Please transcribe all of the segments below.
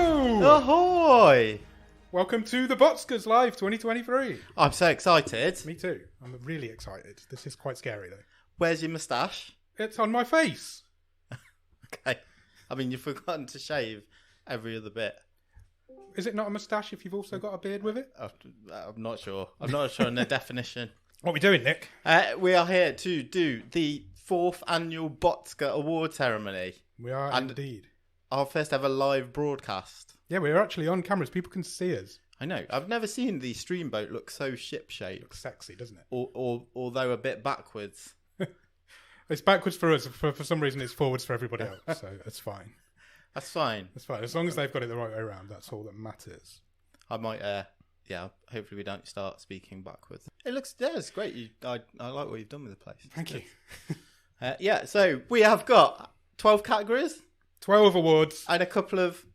Hello! Ahoy! Welcome to the Botscars Live 2023. I'm so excited. Me too. I'm really excited. This is quite scary though. Where's your moustache? It's on my face. Okay. I mean, you've forgotten to shave every other bit. Is it not a moustache if you've also got a beard with it? I'm not sure. I'm not sure on the definition. What are we doing, Nick? We are here to do the 4th annual Botscar award ceremony. We are indeed. Our first ever live broadcast. Yeah, we're actually on cameras. People can see us. I know. I've never seen the streamboat look so ship-shaped. Looks sexy, doesn't it? Although a bit backwards. It's backwards for us. For some reason, it's forwards for everybody else. So it's fine. That's fine. It's fine. As long as they've got it the right way around, that's all that matters. I might, hopefully we don't start speaking backwards. It's great. I like what you've done with the place. Thank you. So we have got 12 categories. 12 awards. And a couple of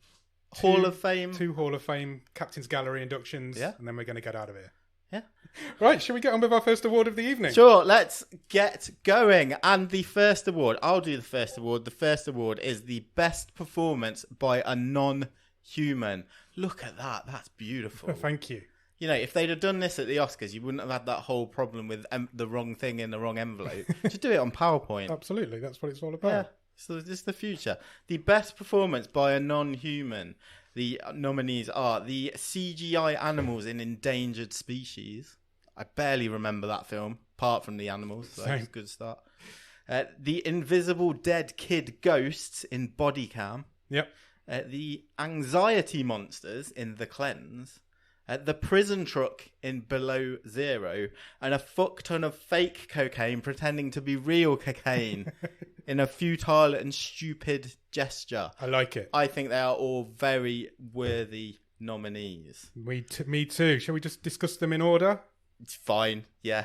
Hall of Fame. 2 Hall of Fame Captain's Gallery inductions. Yeah. And then we're going to get out of here. Yeah. Right, shall we get on with our first award of the evening? Sure, let's get going. And the first award, I'll do the first award. The first award is the best performance by a non-human. Look at that. That's beautiful. Thank you. You know, if they'd have done this at the Oscars, you wouldn't have had that whole problem with the wrong thing in the wrong envelope. Just do it on PowerPoint. Absolutely, that's what it's all about. Yeah, so this is the future. The best performance by a non-human. The nominees are the CGI animals in Endangered Species. I barely remember that film, apart from the animals, so it's a good start. The Invisible Dead Kid Ghosts in Body Cam. Yep. The Anxiety Monsters in The Cleanse. The Prison Truck in Below Zero, and a fuck ton of fake cocaine pretending to be real cocaine in a futile and stupid gesture. I like it. I think they are all very worthy nominees. Me too. Shall we just discuss them in order? It's fine, yeah.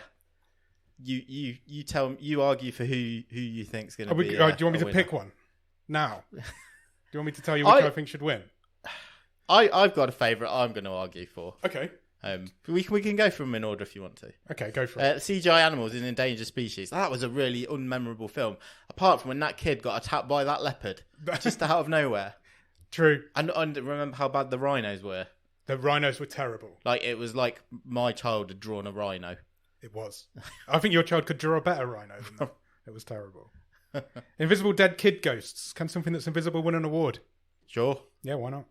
You tell me, you argue for who you think's going to be. Do you want me to pick one now? Do you want me to tell you which I think should win? I've got a favourite I'm going to argue for. Okay. We can go from them in order if you want to. Okay, go for it. CGI Animals in Endangered Species. That was a really unmemorable film. Apart from when that kid got attacked by that leopard. Just out of nowhere. True. And remember how bad the rhinos were? The rhinos were terrible. Like, it was like my child had drawn a rhino. It was. I think your child could draw a better rhino than that. It was terrible. Invisible Dead Kid Ghosts. Can something that's invisible win an award? Sure. Yeah, why not?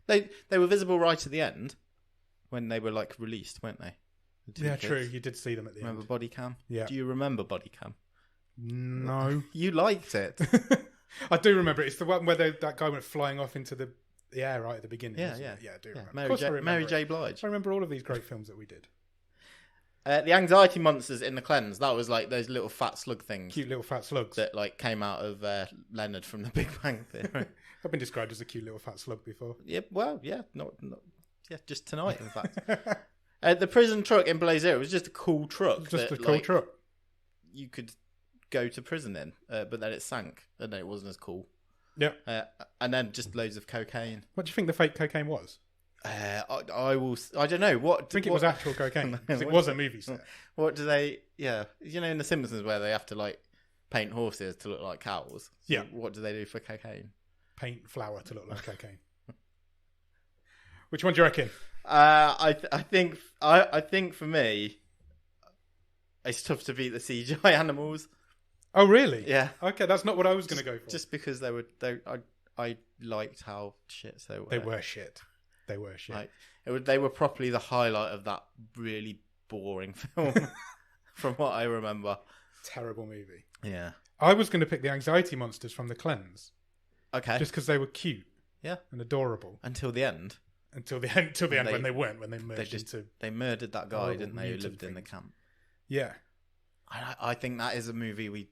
They were visible right at the end when they were like released, weren't they? Yeah, true. You did see them at the remember end. Body Cam? Yeah. Do you remember Body Cam? No. You liked it. I do remember it. It's the one where that guy went flying off into the air right at the beginning. Yeah. I do remember. Mary J. Blige. I remember all of these great films that we did. The Anxiety Monsters in The Cleanse. That was like those little fat slug things. Cute little fat slugs. That like came out of Leonard from The Big Bang Theory. I've been described as a cute little fat slug before. Yeah, well, yeah, not just tonight, in fact. The Prison Truck in Below Zero was just a cool truck. Just a cool truck. You could go to prison in, but then it sank, and then it wasn't as cool. Yeah. And then just loads of cocaine. What do you think the fake cocaine was? I don't know. I think it was actual cocaine. Because it was a movie set. What do they... Yeah. You know in The Simpsons where they have to like paint horses to look like cows? So yeah. What do they do for cocaine? Paint flour to look like cocaine. Which one do you reckon? I think for me, it's tough to beat the CGI animals. Oh really? Yeah. Okay, that's not what I was going to go for. Just because I liked how shit they were. They were shit. Like, they were properly the highlight of that really boring film, from what I remember. Terrible movie. Yeah. I was going to pick the Anxiety Monsters from The Cleanse. Okay. Just because they were cute. Yeah. And adorable. Until the end. Until the end when they weren't, when they merged They murdered that guy, didn't they, who lived in the camp. Yeah. I think that is a movie we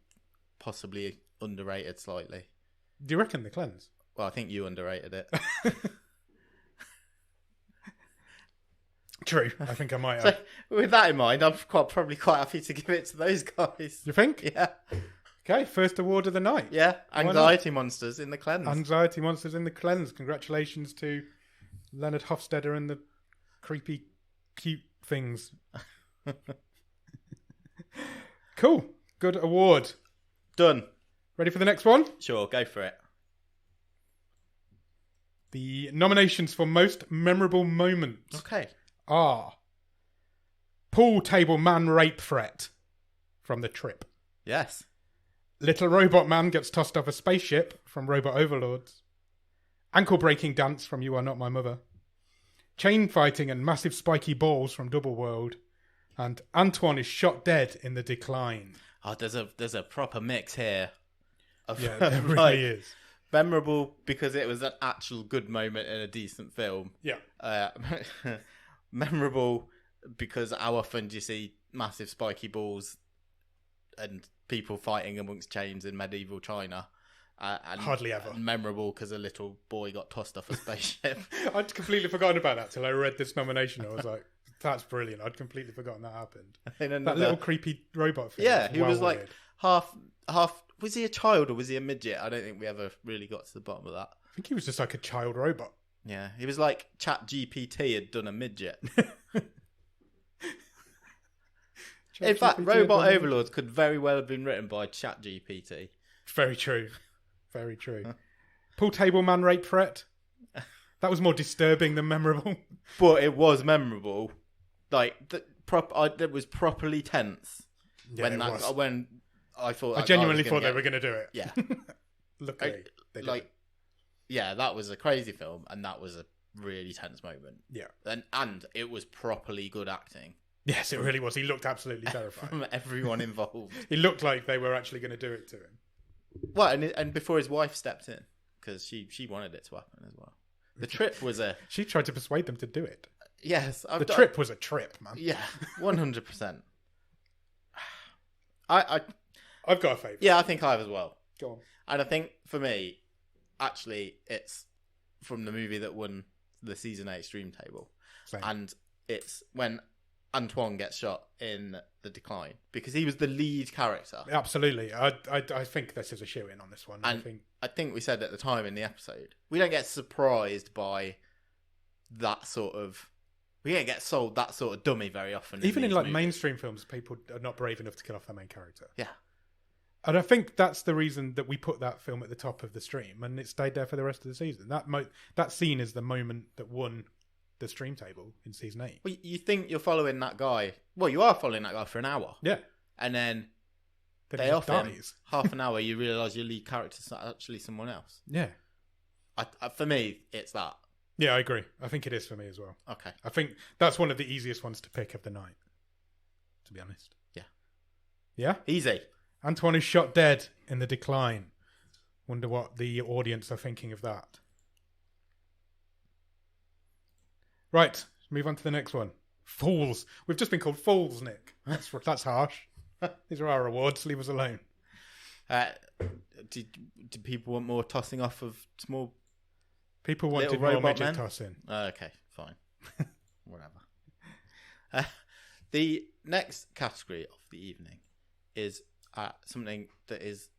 possibly underrated slightly. Do you reckon The Cleanse? Well, I think you underrated it. True. I think I might have. So, with that in mind, I'm probably quite happy to give it to those guys. You think? Yeah. Okay, first award of the night. Yeah, Anxiety Monsters in The Cleanse. Anxiety Monsters in The Cleanse. Congratulations to Leonard Hofstadter and the creepy, cute things. Cool. Good award. Done. Ready for the next one? Sure, go for it. The nominations for most memorable moments Okay. are pool table man rape threat from The Trip. Yes. Little robot man gets tossed off a spaceship from Robot Overlords. Ankle breaking dance from You Are Not My Mother. Chain fighting and massive spiky balls from Double World. And Antoine is shot dead in The Decline. Oh, there's a proper mix here. Yeah, there really is. Memorable because it was an actual good moment in a decent film. Yeah. Memorable because how often do you see massive spiky balls and people fighting amongst chains in medieval China? And hardly ever. Memorable because a little boy got tossed off a spaceship. I'd completely forgotten about that till I read this nomination. I was like, that's brilliant. I'd completely forgotten that happened. That little creepy robot thing. Yeah, he was weird. like half. Was he a child or was he a midget? I don't think we ever really got to the bottom of that. I think he was just like a child robot. Yeah, he was like ChatGPT had done a midget. In fact, Robot Overlords could very well have been written by ChatGPT. Very true. Very true. Pool table man rape threat. That was more disturbing than memorable. But it was memorable. Like, it was properly tense. Yeah, when I thought... I genuinely thought they were going to do it. Yeah. Luckily, they did. Yeah, that was a crazy film, and that was a really tense moment. Yeah. And it was properly good acting. Yes, it really was. He looked absolutely terrified. From everyone involved. He looked like they were actually going to do it to him. Well, and before his wife stepped in, because she wanted it to happen as well. The Trip was a... She tried to persuade them to do it. Yes. The Trip was a trip, man. Yeah, 100%. I've got a favourite. Yeah, I think I have as well. Go on. And I think, for me, actually, it's from the movie that won the Season 8 Stream Table. Same. And it's when Antoine gets shot in The Decline, because he was the lead character. Absolutely. I think this is a shoe-in on this one. And I think we said at the time in the episode, we don't get surprised by that sort of... We don't get sold that sort of dummy very often. Even in like movies. mainstream films, people are not brave enough to kill off their main character. Yeah. And I think that's the reason that we put that film at the top of the stream, and it stayed there for the rest of the season. That scene is the moment that won the stream table in season 8. Well, you think you're following that guy. Well, you are following that guy for an hour. Yeah. And then they off him, half an hour, you realise your lead character's actually someone else. Yeah. For me, it's that. Yeah, I agree. I think it is for me as well. Okay. I think that's one of the easiest ones to pick of the night, to be honest. Yeah. Yeah? Easy. Antoine is shot dead in The Decline. Wonder what the audience are thinking of that. Right, move on to the next one. Fools. We've just been called fools, Nick. That's harsh. These are our awards. Leave us alone. Do people want more tossing off of small... People wanted Little more robot midget men? tossing. Okay, fine. Whatever. The next category of the evening is something that is,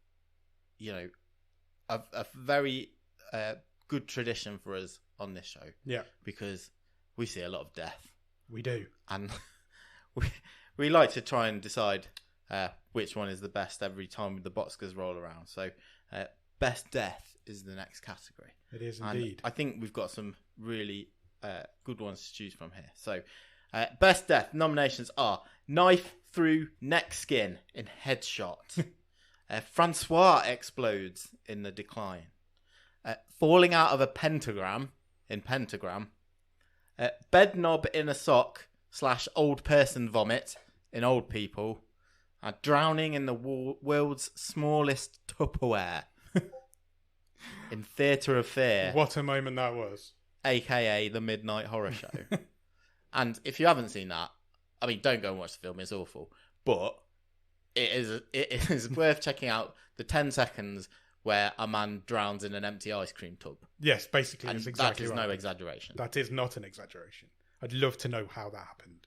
a very good tradition for us on this show. Yeah. Because we see a lot of death. We do. And we like to try and decide which one is the best every time the Botscars roll around. So, best death is the next category. It is indeed. And I think we've got some really good ones to choose from here. So, best death nominations are knife through neck skin in Headshot. Francois explodes in The Decline. Falling out of a pentagram in Pentagram. Bed knob in a sock / old person vomit in Old People. Drowning in the world's smallest Tupperware in Theatre of Fear. What a moment that was. AKA The Midnight Horror Show. And if you haven't seen that, I mean, don't go and watch the film, it's awful. But it is worth checking out the 10 seconds where a man drowns in an empty ice cream tub. Yes, basically, and it's exactly that is right. no exaggeration. That is not an exaggeration. I'd love to know how that happened.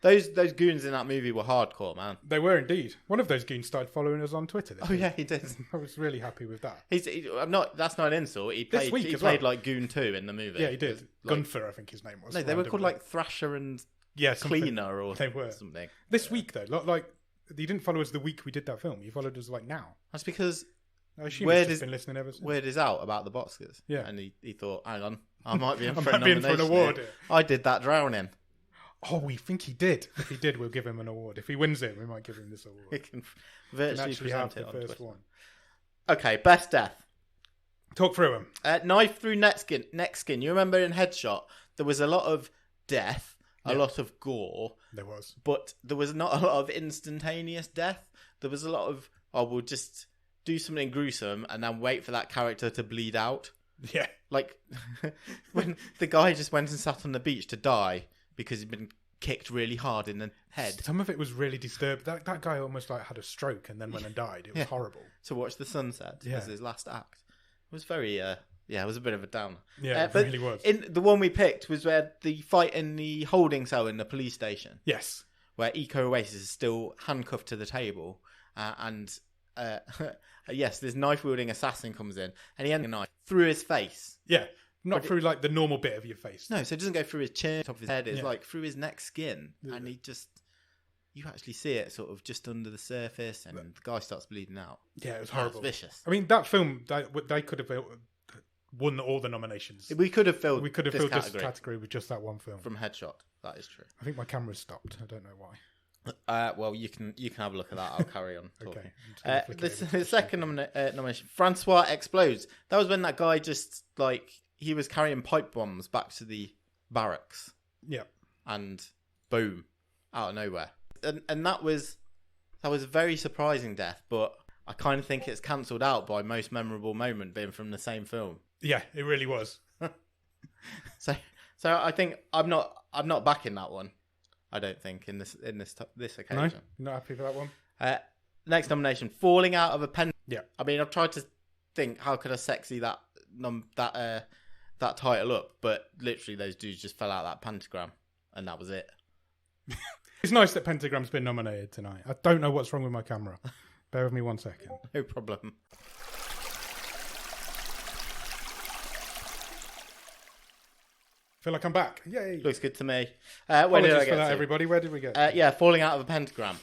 Those goons in that movie were hardcore, man. They were indeed. One of those goons started following us on Twitter. Oh yeah, he did. I was really happy with that. That's not an insult. He played like Goon 2 in the movie. Yeah, he did. Gunther, I think his name was. No, they were called like Thrasher and Cleaner or something. This week though, like he didn't follow us the week we did that film. He followed us like now. That's because I assume Word he's just is- been listening ever since. Word is out about the Botscars. Yeah. And he thought, hang on, I might be in I for a might be in for nomination. an award. here. I did that drowning. Oh, we think he did. If he did, we'll give him an award. If he wins it, we might give him this award. We can We virtually actually have present the it on first Twitter. one. Okay, best death. Talk through him. Knife through neck skin. You remember in Headshot, there was a lot of death, a Yeah. lot of gore, There was. but there was not a lot of instantaneous death. There was a lot of, we'll just do something gruesome and then wait for that character to bleed out. Yeah. Like, when the guy just went and sat on the beach to die because he'd been kicked really hard in the head Some of it was really disturbed. That guy almost like had a stroke and then went and died. It was Yeah. horrible. to watch the sunset Yeah. as his last act. It was very, it was a bit of a downer. Yeah, it but really was. In the one we picked was where the fight in the holding cell in the police station, Yes. where Eco Oasis is still handcuffed to the table, and yes, this knife wielding assassin comes in, and he ends a knife through his face. Yeah. Not But through like the normal bit of your face. No, so it doesn't go through his chin, top of his head. It's Yeah. like through his neck skin, Yeah. and you actually see it sort of just under the surface, and the guy starts bleeding out. Yeah, it was That's horrible. vicious. I mean, that film, they could have won all the nominations. We could have filled. We could have this filled category this category with just that one film. from Headshot. That is true. I think my camera's stopped. I don't know why. Well, you can have a look at that. I'll carry on talking. Okay. I'm just gonna flick it over to The second nomination, Francois Explodes. That was when that guy just he was carrying pipe bombs back to the barracks, Yeah. and boom, out of nowhere. And that was a very surprising death, but I kind of think it's cancelled out by most memorable moment being from the same film. Yeah, it really was. So I think I'm not backing that one. I don't think in this No? occasion. You're not happy for that one? Next nomination, Falling Out of a Pen. Yeah. I mean, I've tried to think how could I sexy that title up, but literally those dudes just fell out of that pentagram, and that was it. It's nice that Pentagram's been nominated tonight. I don't know what's wrong with my camera. Bear with me 1 second. No problem. Feel like I'm back. Yay. Looks good to me. Where did Apologies I for get that, to? everybody. Where did we get? Yeah, Falling Out of a Pentagram.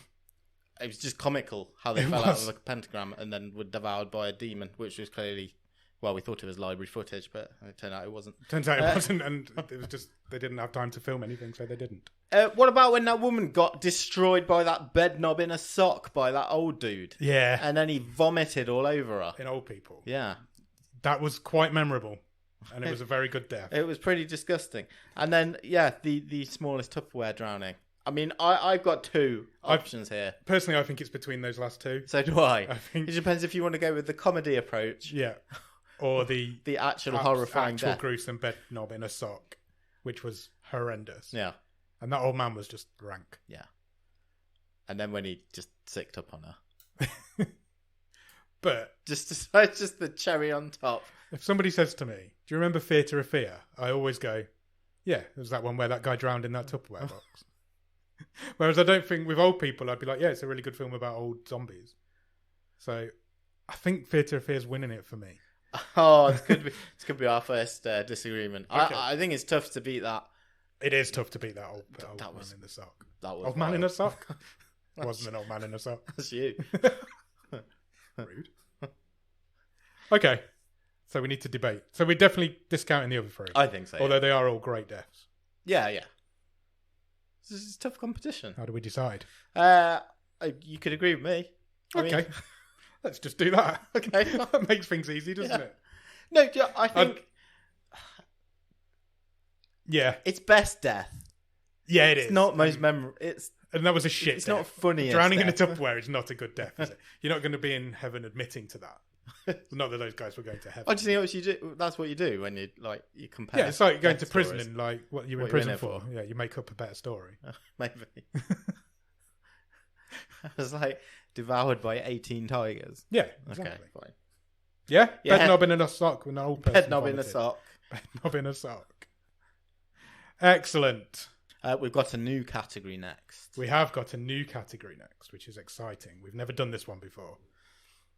It was just comical how they It fell out was. of a pentagram and then were devoured by a demon, which was clearly, well, we thought it was library footage, but it turned out it wasn't. Turns out it wasn't, and it was just they didn't have time to film anything, so they didn't. What about when that woman got destroyed by that bed knob in a sock by that old dude? Yeah. And then he vomited all over her. In old people. Yeah. That was quite memorable, and it was a very good death. It was pretty disgusting. And then, yeah, the smallest Tupperware drowning. I mean, I've got two options here. Personally, I think it's between those last two. So do I. I think, It depends if you want to go with the comedy approach, yeah, or the actual horrifying actual death. gruesome bed knob in a sock, which was horrendous. Yeah, And that old man was just rank. yeah. And then when he just sicked up on her. But Just the cherry on top. if somebody says to me, "Do you remember Theatre of Fear?" I always go, "Yeah, it was that one where that guy drowned in that Tupperware box." Whereas I don't think with old people, I'd be like, "Yeah, it's a really good film about old zombies." So I think Theatre of Fear is winning it for me. Oh, this could be our first disagreement. Okay. I think it's tough to beat that. It is tough to beat that old That man was- in the sock. That was Old man in a wild. sock? Wasn't an old man in a sock. That's you. Rude. Okay, so we need to debate. So we're definitely discounting the other three, I think so. Yeah. although they are all great deaths. yeah. This is tough competition. How do we decide? You could agree with me. I mean- Okay, let's just do that. Okay. That makes things easy, doesn't Yeah. it? No, I think Yeah, it's best death. yeah, it It's is. not most memorable. And that was a shit. It's death. not funny. Drowning in a Tupperware is not a good death, is it? You're not going to be in heaven admitting to that. Not that those guys were going to heaven. I just think what you do. That's what you do when you compare. Yeah, it's like going to death prison stories. and like what you're in What you're in prison it for. for. Yeah, you make up a better story. Maybe. I was like devoured by 18 tigers. Yeah, Okay, exactly. fine. Yeah, Yeah. bed knob in a sock with an old person. Bed knob in a vomited. sock. Bed knob in a sock. Excellent. We've got a new category next. We have got a new category next, which is exciting. We've never done this one before.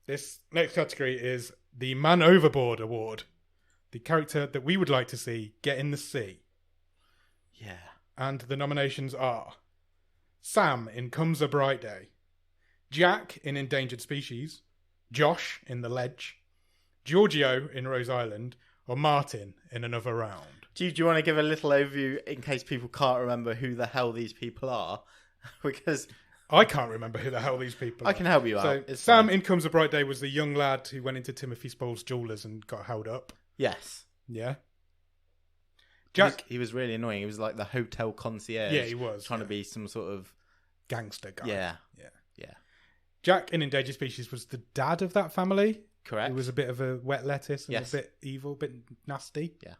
This next category is the Man Overboard Award. The character that we would like to see get in the sea. Yeah. And the nominations are Sam in Comes a Bright Day, Jack in Endangered Species, Josh in The Ledge, Giorgio in Rose Island, or Martin in Another Round? Do you want to give a little overview in case people can't remember who the hell these people are? Because I can't remember who the hell these people are. I can help you out. So It's Sam fine. in Comes a Bright Day was the young lad who went into Timothy Spall's jewellers and got held up. Yes. Yeah. Jack. He was really annoying. He was like the hotel concierge. Yeah, he was. Trying to be some sort of... Gangster guy. Yeah. Yeah. Jack in Endangered Species was the dad of that family. Correct. He was a bit of a wet lettuce and Yes. a bit evil, a bit nasty. Yeah.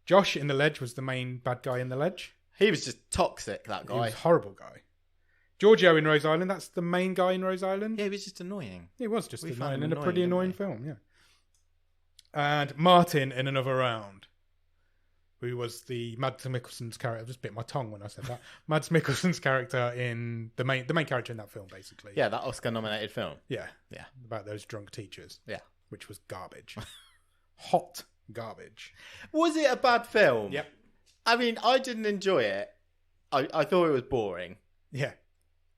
Josh in The Ledge was the main bad guy in The Ledge. He was just toxic, that He guy. was a horrible guy. Giorgio in Rose Island, that's the main guy in Rose Island. Yeah, he was just annoying. He was just We found annoying him in a pretty annoying, annoying didn't film, yeah. And Martin in Another Round, who was the Mads Mikkelsen's character. I just bit my tongue when I said that. Mads Mikkelsen's character in the main character in that film, basically. Yeah, that Oscar-nominated film. Yeah. Yeah. About those drunk teachers. Yeah. Which was garbage. Hot garbage. Was it a bad film? Yep. I mean, I didn't enjoy it. I thought it was boring. Yeah.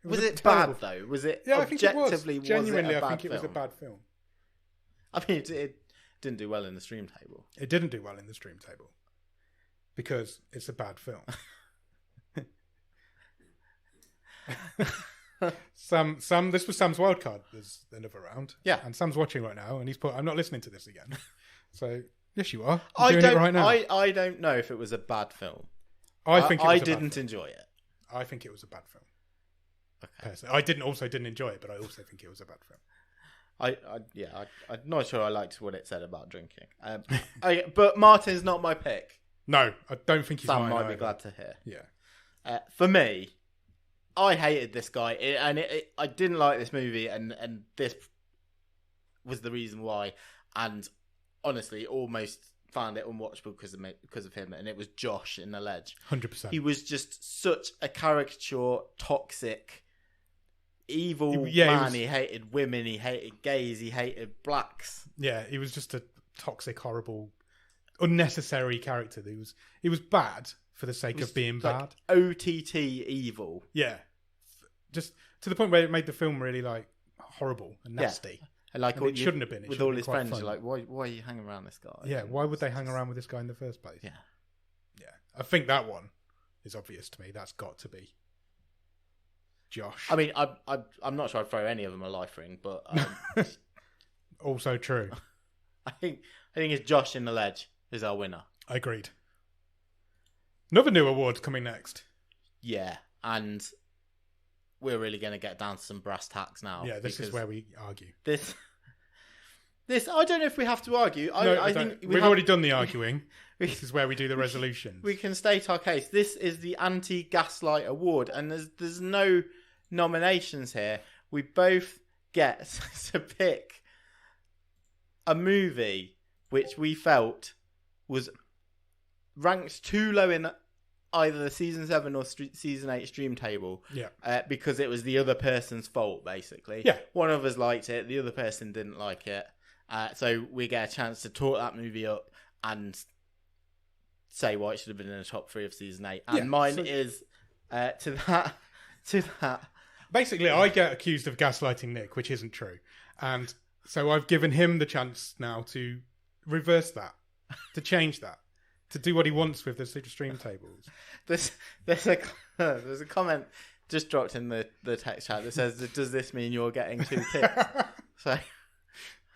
Was a it terrible- bad, though? Was it Yeah, I think it was. objectively, Genuinely, was it a bad I think it was a film? bad film. I mean, it didn't do well in the stream table. It didn't do well in the stream table. Because it's a bad film. Sam, this was Sam's wildcard. There's another round. Yeah. And Sam's watching right now, and he's put, I'm not listening to this again. So, yes, you are. I You're doing don't. it right now. I don't know if it was a bad film. I think it was I a bad didn't film. enjoy it. I think it was a bad film. Okay. Personally, I didn't enjoy it, but I also think it was a bad film. I'm not sure I liked what it said about drinking. But Martin's not my pick. No, I don't think he's Sam mine might be either. glad to hear. Yeah. For me, I hated this guy, I didn't like this movie, and this was the reason why. And honestly, almost found it unwatchable because of him. And it was Josh in The Ledge. 100%. He was just such a caricature, toxic, evil man. He hated women. He hated gays. He hated blacks. Yeah, he was just a toxic, horrible, unnecessary character. He was bad for the sake of being like bad. OTT evil. Yeah, just to the point where it made the film really like horrible and nasty. And like And it shouldn't have been. It with should have all been his quite friends, fun. you're like, why are you hanging around this guy? Yeah, why would they hang around with this guy in the first place? Yeah. Yeah, I think that one is obvious to me. That's got to be Josh. I mean, I'm not sure I'd throw any of them a life ring, but Also true. I think it's Josh in The Ledge is our winner. Agreed. Another new award coming next. Yeah, and we're really going to get down to some brass tacks now. Yeah, this is because where we argue. This I don't know if we have to argue. I think we've already done the arguing. This is where we do the resolutions. we can state our case. This is the anti-gaslight award, and there's no nominations here. We both get to pick a movie which we felt was ranked too low in either the season 7 or season 8 stream table. Yeah. Because it was the other person's fault, basically. Yeah. One of us liked it, the other person didn't like it. So we get a chance to talk that movie up and say why it should have been in the top 3 of season 8. And mine is to that. Basically, I get accused of gaslighting Nick, which isn't true. And so I've given him the chance now to reverse that, to change that, to do what he wants with the stream tables. There's a comment just dropped in the text chat that says, "Does this mean you're getting 2 picks?" So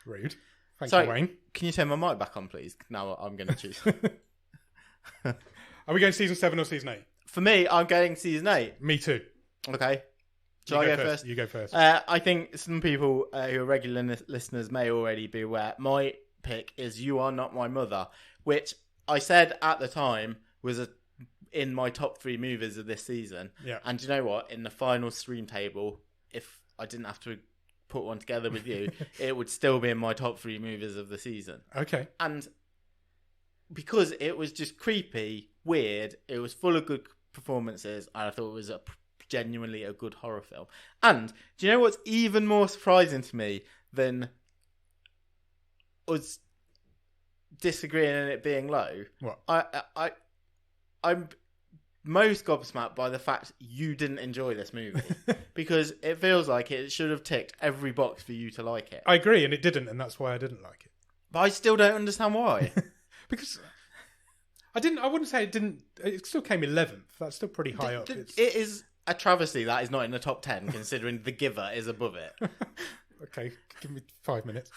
Rude. Thank Sorry, you, Wayne. Can you turn my mic back on, please? Now I'm going to choose. Are we going season 7 or season 8? For me, I'm getting season 8. Me too. Okay. Shall I go first? You go first. I think some people who are regular listeners may already be aware. My pick is You Are Not My Mother, which I said at the time was in my top 3 movies of this season. Yeah. And you know what? In the final stream table, if I didn't have to put one together with you, it would still be in my top 3 movies of the season. Okay. And because it was just creepy, weird, it was full of good performances, and I thought it was genuinely a good horror film. And do you know what's even more surprising to me than us disagreeing and it being low? What? I'm most gobsmacked by the fact you didn't enjoy this movie. Because it feels like it should have ticked every box for you to like it. I agree, and it didn't, and that's why I didn't like it. But I still don't understand why. Because I wouldn't say it didn't. It still came 11th. That's still pretty high up. It is a travesty that is not in the top 10, considering The Giver is above it. Okay, give me 5 minutes.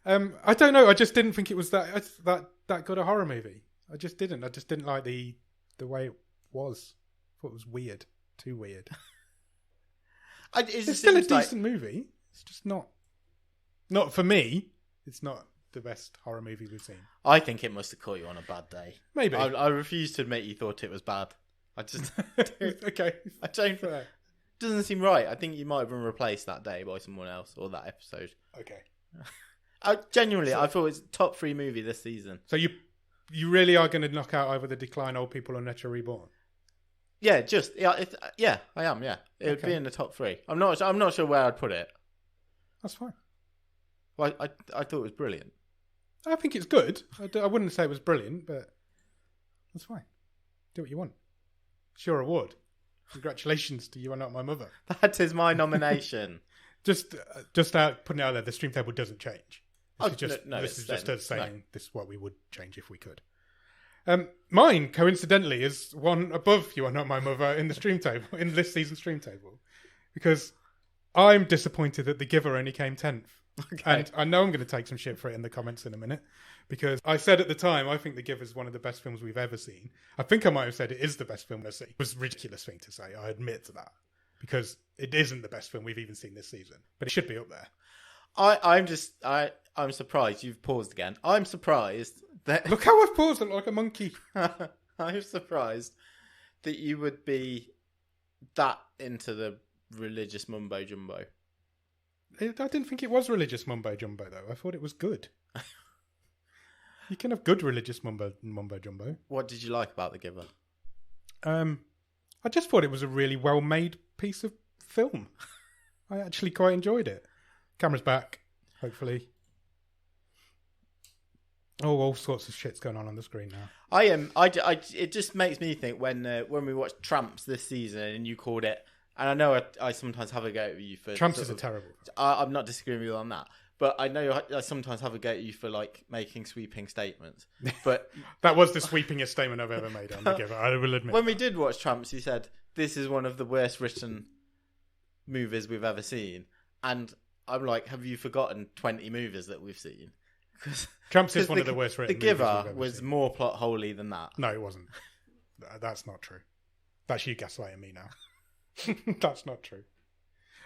I don't know. I just didn't think it was that good a horror movie. I just didn't. I just didn't like the way it was. I thought it was weird. Too weird. It's still a decent movie. It's just not for me. It's not the best horror movie we've seen. I think it must have caught you on a bad day. Maybe. I refuse to admit you thought it was bad. I just... Okay. I don't... It doesn't seem right. I think you might have been replaced that day by someone else, or that episode. Okay. I thought it's top 3 movie this season. So you really are going to knock out either The Decline, Old People, or Nature Reborn? Yeah, I am. Yeah, it would be in the top 3. I'm not sure where I'd put it. That's fine. Well, I thought it was brilliant. I think it's good. I wouldn't say it was brilliant, but that's fine. Do what you want. It's your award. Congratulations to You Are Not My Mother. That is my nomination. Just putting it out there, the stream table doesn't change. This is just us saying this is what we would change if we could. Mine, coincidentally, is one above You Are Not My Mother in the stream table, in this season's stream table. Because I'm disappointed that The Giver only came 10th. Okay. And I know I'm going to take some shit for it in the comments in a minute. Because I said at the time, I think The Giver is one of the best films we've ever seen. I think I might have said it is the best film I've seen. It was a ridiculous thing to say. I admit to that. Because it isn't the best film we've even seen this season. But it should be up there. I'm surprised you've paused again. I'm surprised that... Look how I've paused like a monkey. I'm surprised that you would be that into the religious mumbo jumbo. I didn't think it was religious mumbo jumbo, though. I thought it was good. You can have good religious mumbo jumbo. What did you like about The Giver? I just thought it was a really well-made piece of film. I actually quite enjoyed it. Camera's back, hopefully. Oh, all sorts of shit's going on the screen now. It just makes me think when we watched Tramps this season and you called it, and I know I sometimes have a go at you for... Tramps is a terrible. I'm not disagreeing with you on that. But I know I sometimes have a go at you for like making sweeping statements. But that was the sweepingest statement I've ever made on The Giver. I will admit. When we did watch Tramps, you said this is one of the worst written movies we've ever seen, and I'm like, have you forgotten 20 movies that we've seen? Tramps is one of the worst written. The Giver movies we've ever was seen. more plot holy than that. No, it wasn't. That's not true. That's you gaslighting me now. That's not true.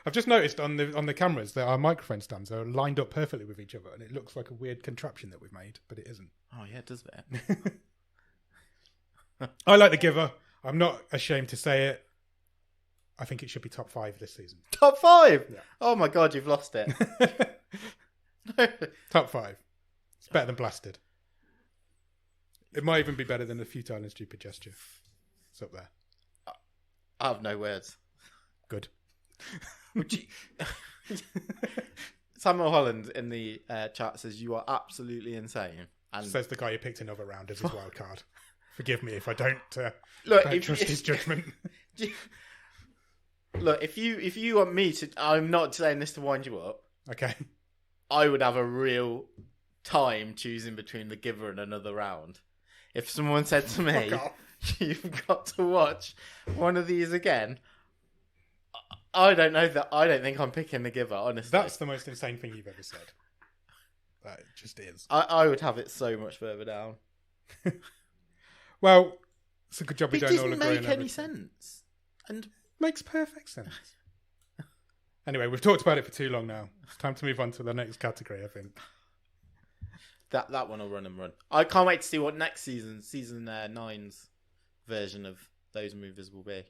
I've just noticed on the cameras that our microphone stands are lined up perfectly with each other, and it looks like a weird contraption that we've made, but it isn't. Oh yeah, it does that. I like The Giver. I'm not ashamed to say it. I think it should be top 5 this season. Top 5? Yeah. Oh my god, you've lost it. Top 5. It's better than Blasted. It might even be better than A Futile and Stupid Gesture. It's up there. I have no words. Good. Would you... Samuel Holland in the chat says you are absolutely insane. And says the guy who picked another round as his wild card. Forgive me if I don't trust his judgment. Look, if you want me to, I'm not saying this to wind you up. Okay. I would have a real time choosing between The Giver and another round. If someone said to me, you've got to watch one of these again, I don't know that. I don't think I'm picking The Giver, honestly. That's the most insane thing you've ever said. That just is. I would have it so much further down. Well, it's a good job we don't all agree on everything. It doesn't make any sense. And makes perfect sense. Anyway, we've talked about it for too long now. It's time to move on to the next category, I think. That one will run and run. I can't wait to see what next season 9's version of those movies will be.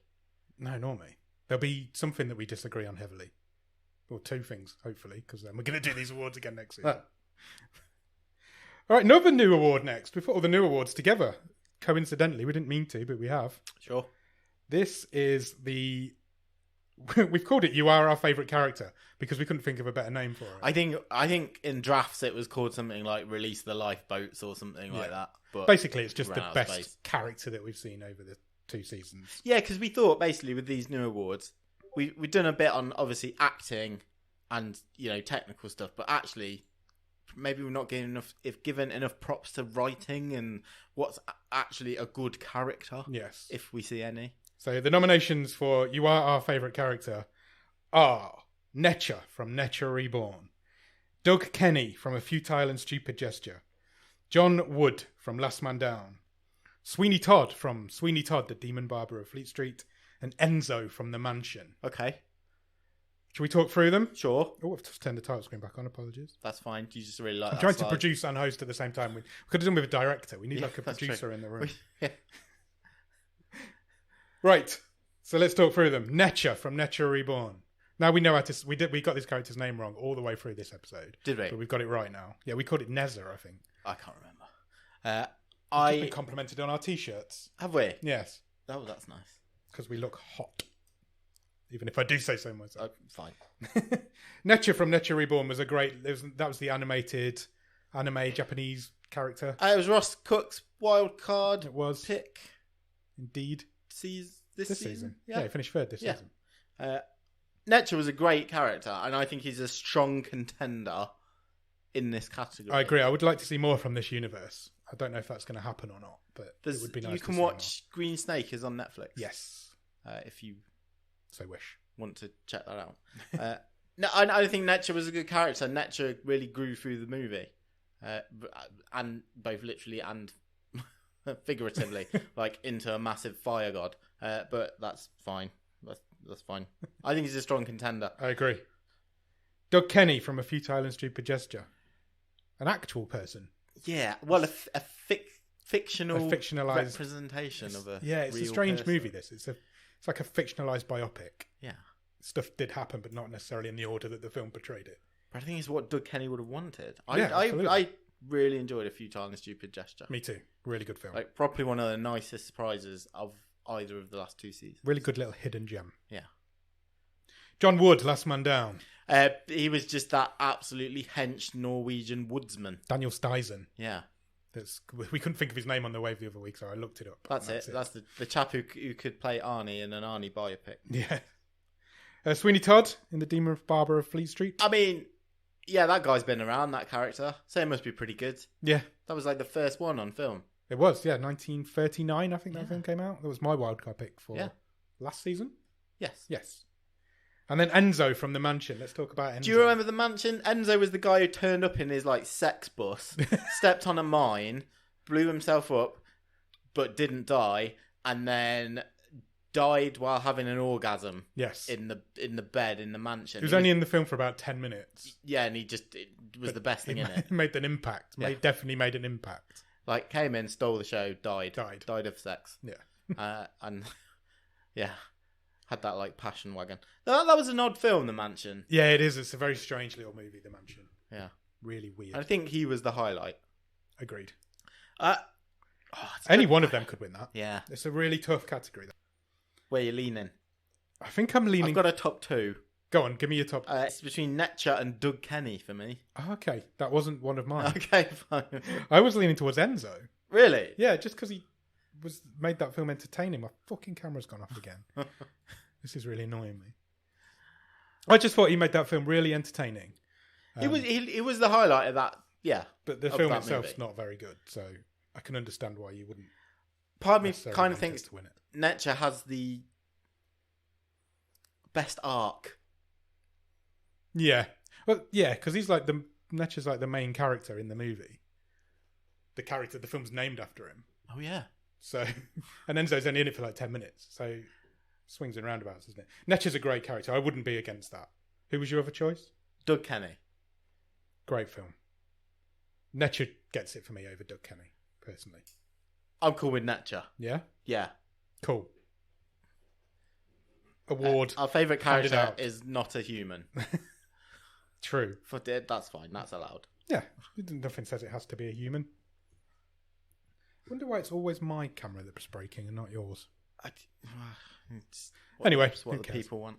No, nor me. There'll be something that we disagree on heavily. Or 2 things, hopefully, because then we're going to do these awards again next season. All right, another new award next. We put all the new awards together. Coincidentally, we didn't mean to, but we have. Sure. This is the We've called it "You Are Our Favourite Character" because we couldn't think of a better name for it. I think in drafts it was called something like "Release the Lifeboats" or something like that. But basically, it's just ran the out of best space. character that we've seen over the 2 seasons. Yeah, because we thought basically with these new awards, we've done a bit on obviously acting and technical stuff, but actually maybe we're not given enough props to writing and what's actually a good character. Yes. If we see any. So the nominations for "You Are Our Favourite Character" are Netcher from Netcher Reborn, Doug Kenny from A Futile and Stupid Gesture, John Wood from Last Man Down, Sweeney Todd from Sweeney Todd, the Demon Barber of Fleet Street, and Enzo from The Mansion. Okay. Should we talk through them? Sure. Oh, I've just turned the title screen back on. Apologies. That's fine. You just really like I'm that trying slide. to produce and host at the same time. We could have done with a director. We need Yeah, like a that's producer true. in the room. Yeah. Right. So let's talk through them. Netcher from Netcher Reborn. Now we know how to. We got this character's name wrong all the way through this episode. Did we? But we've got it right now. Yeah, we called it Nezza, I think. I can't remember. We've been complimented on our t-shirts. Have we? Yes, Oh, that's nice. because we look hot. Even if I do say so myself. Fine. Netcher from Netcher Reborn was a great. That was the animated anime Japanese character. It was Ross Cook's wild card It was pick indeed this this season. Yeah, he finished third this Yeah. season. Netcher was a great character, and I think he's a strong contender in this category. I agree. I would like to see more from this universe. I don't know if that's going to happen or not, but it would be nice. You to can see watch Green Snake is on Netflix. more. Yes, If you so wish. want to check that out. No, I think Netcher was a good character. Netcher really grew through the movie, and both literally and figuratively, like into a massive fire god. But that's fine. That's fine. I think he's a strong contender. I agree. Doug Kenny from A Futile and Stupid Gesture, an actual person. Yeah, well, a fictional, A fictionalized representation of a it's a real strange person. movie. It's like a fictionalized biopic. Yeah, Stuff did happen, but not necessarily in the order that the film portrayed it. but I think it's what Doug Kenny would have wanted. Yeah, absolutely. I really enjoyed A Futile and Stupid Gesture. Me too. Really good film. Like probably one of the nicest surprises of either of the last 2 seasons. Really good little hidden gem. Yeah. John Wood, Last Man Down. He was just that absolutely hench Norwegian woodsman. Daniel Stuyson. Yeah, We couldn't think of his name on the wave the other week, so I looked it up. that's it. That's the chap who could play Arnie in an Arnie biopic. Yeah. Sweeney Todd in The Demon Barber of Fleet Street. I mean, yeah, that guy's been around, that character. So it must be pretty good. Yeah, That was like the first one on film. it was. Yeah, 1939, I think that Yeah. film came out. That was my wildcard pick for Yeah. last season. Yes. Yes. And then Enzo from The Mansion. Let's talk about Enzo. Do you remember The Mansion? Enzo was the guy who turned up in his like sex bus, stepped on a mine, blew himself up, but didn't die, and then died while having an orgasm Yes. in the bed in the mansion. He was only in the film for about 10 minutes. Yeah, and it was the best thing in it. Made an impact. Yeah. Definitely made an impact. Like came in, stole the show, died of sex. Yeah. And yeah, had that like passion wagon. That was an odd film, The Mansion. Yeah, it is. It's a very strange little movie, The Mansion. Yeah, Really weird. I think he was the highlight. Agreed. It's Any good. one of them could win that. Yeah, It's a really tough category. where you leaning? I think I'm leaning... I've got a top 2. Go on, give me your top... It's between Netcher and Doug Kenny for me. Oh, okay, that wasn't one of mine. Okay, fine. I was leaning towards Enzo. Really? Yeah, just because he made that film entertaining. My fucking camera's gone off again. This is really annoying me. I just thought he made that film really entertaining. He was the highlight of that. Yeah, But the of film that itself's movie. not very good, so I can understand why you wouldn't. Part of me necessarily kind of want thinks us to win it. Netcher has the best arc. Yeah, well, yeah, because he's like Netcher's like the main character in the movie. The character, the film's named after him. Oh yeah. So, and Enzo's only in it for like 10 minutes. So, swings and roundabouts, isn't it? Netcher's a great character. I wouldn't be against that. Who was your other choice? Doug Kenny. Great film. Netcher gets it for me over Doug Kenny, personally. I'm cool with Netcher. Yeah? Yeah. Cool. Award. Our favourite handed character out. is not a human. True. That's fine. That's allowed. Yeah. Nothing says it has to be a human. I wonder why it's always my camera that's breaking and not yours. It's Anyway, it's what who the cares? people want.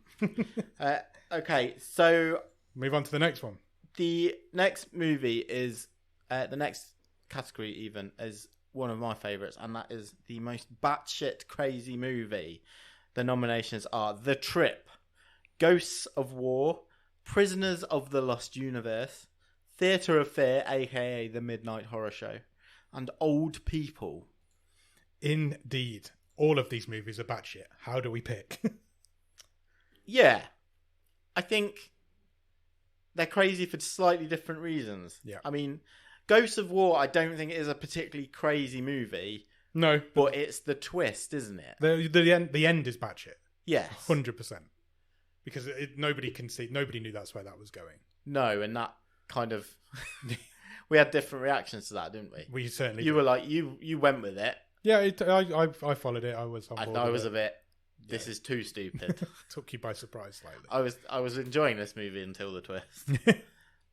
Okay, so Move on to the next one. the next movie is the next category. Even is one of my favourites, and that is the most batshit crazy movie. The nominations are The Trip, Ghosts of War, Prisoners of the Lost Universe, Theatre of Fear, aka The Midnight Horror Show, and Old People. Indeed. All of these movies are batshit. How do we pick? Yeah, I think they're crazy for slightly different reasons. Yeah. I mean, Ghosts of War, I don't think it is a particularly crazy movie, No. but it's the twist, isn't it? The end is batshit. Yes. 100%. Because nobody knew that's where that was going. No, and that kind of... we had different reactions to that, didn't we? We certainly You did. were like, you went with it. Yeah, I followed it. I was on board I with was it. a bit... This is too stupid. Took you by surprise slightly. I was enjoying this movie until the twist.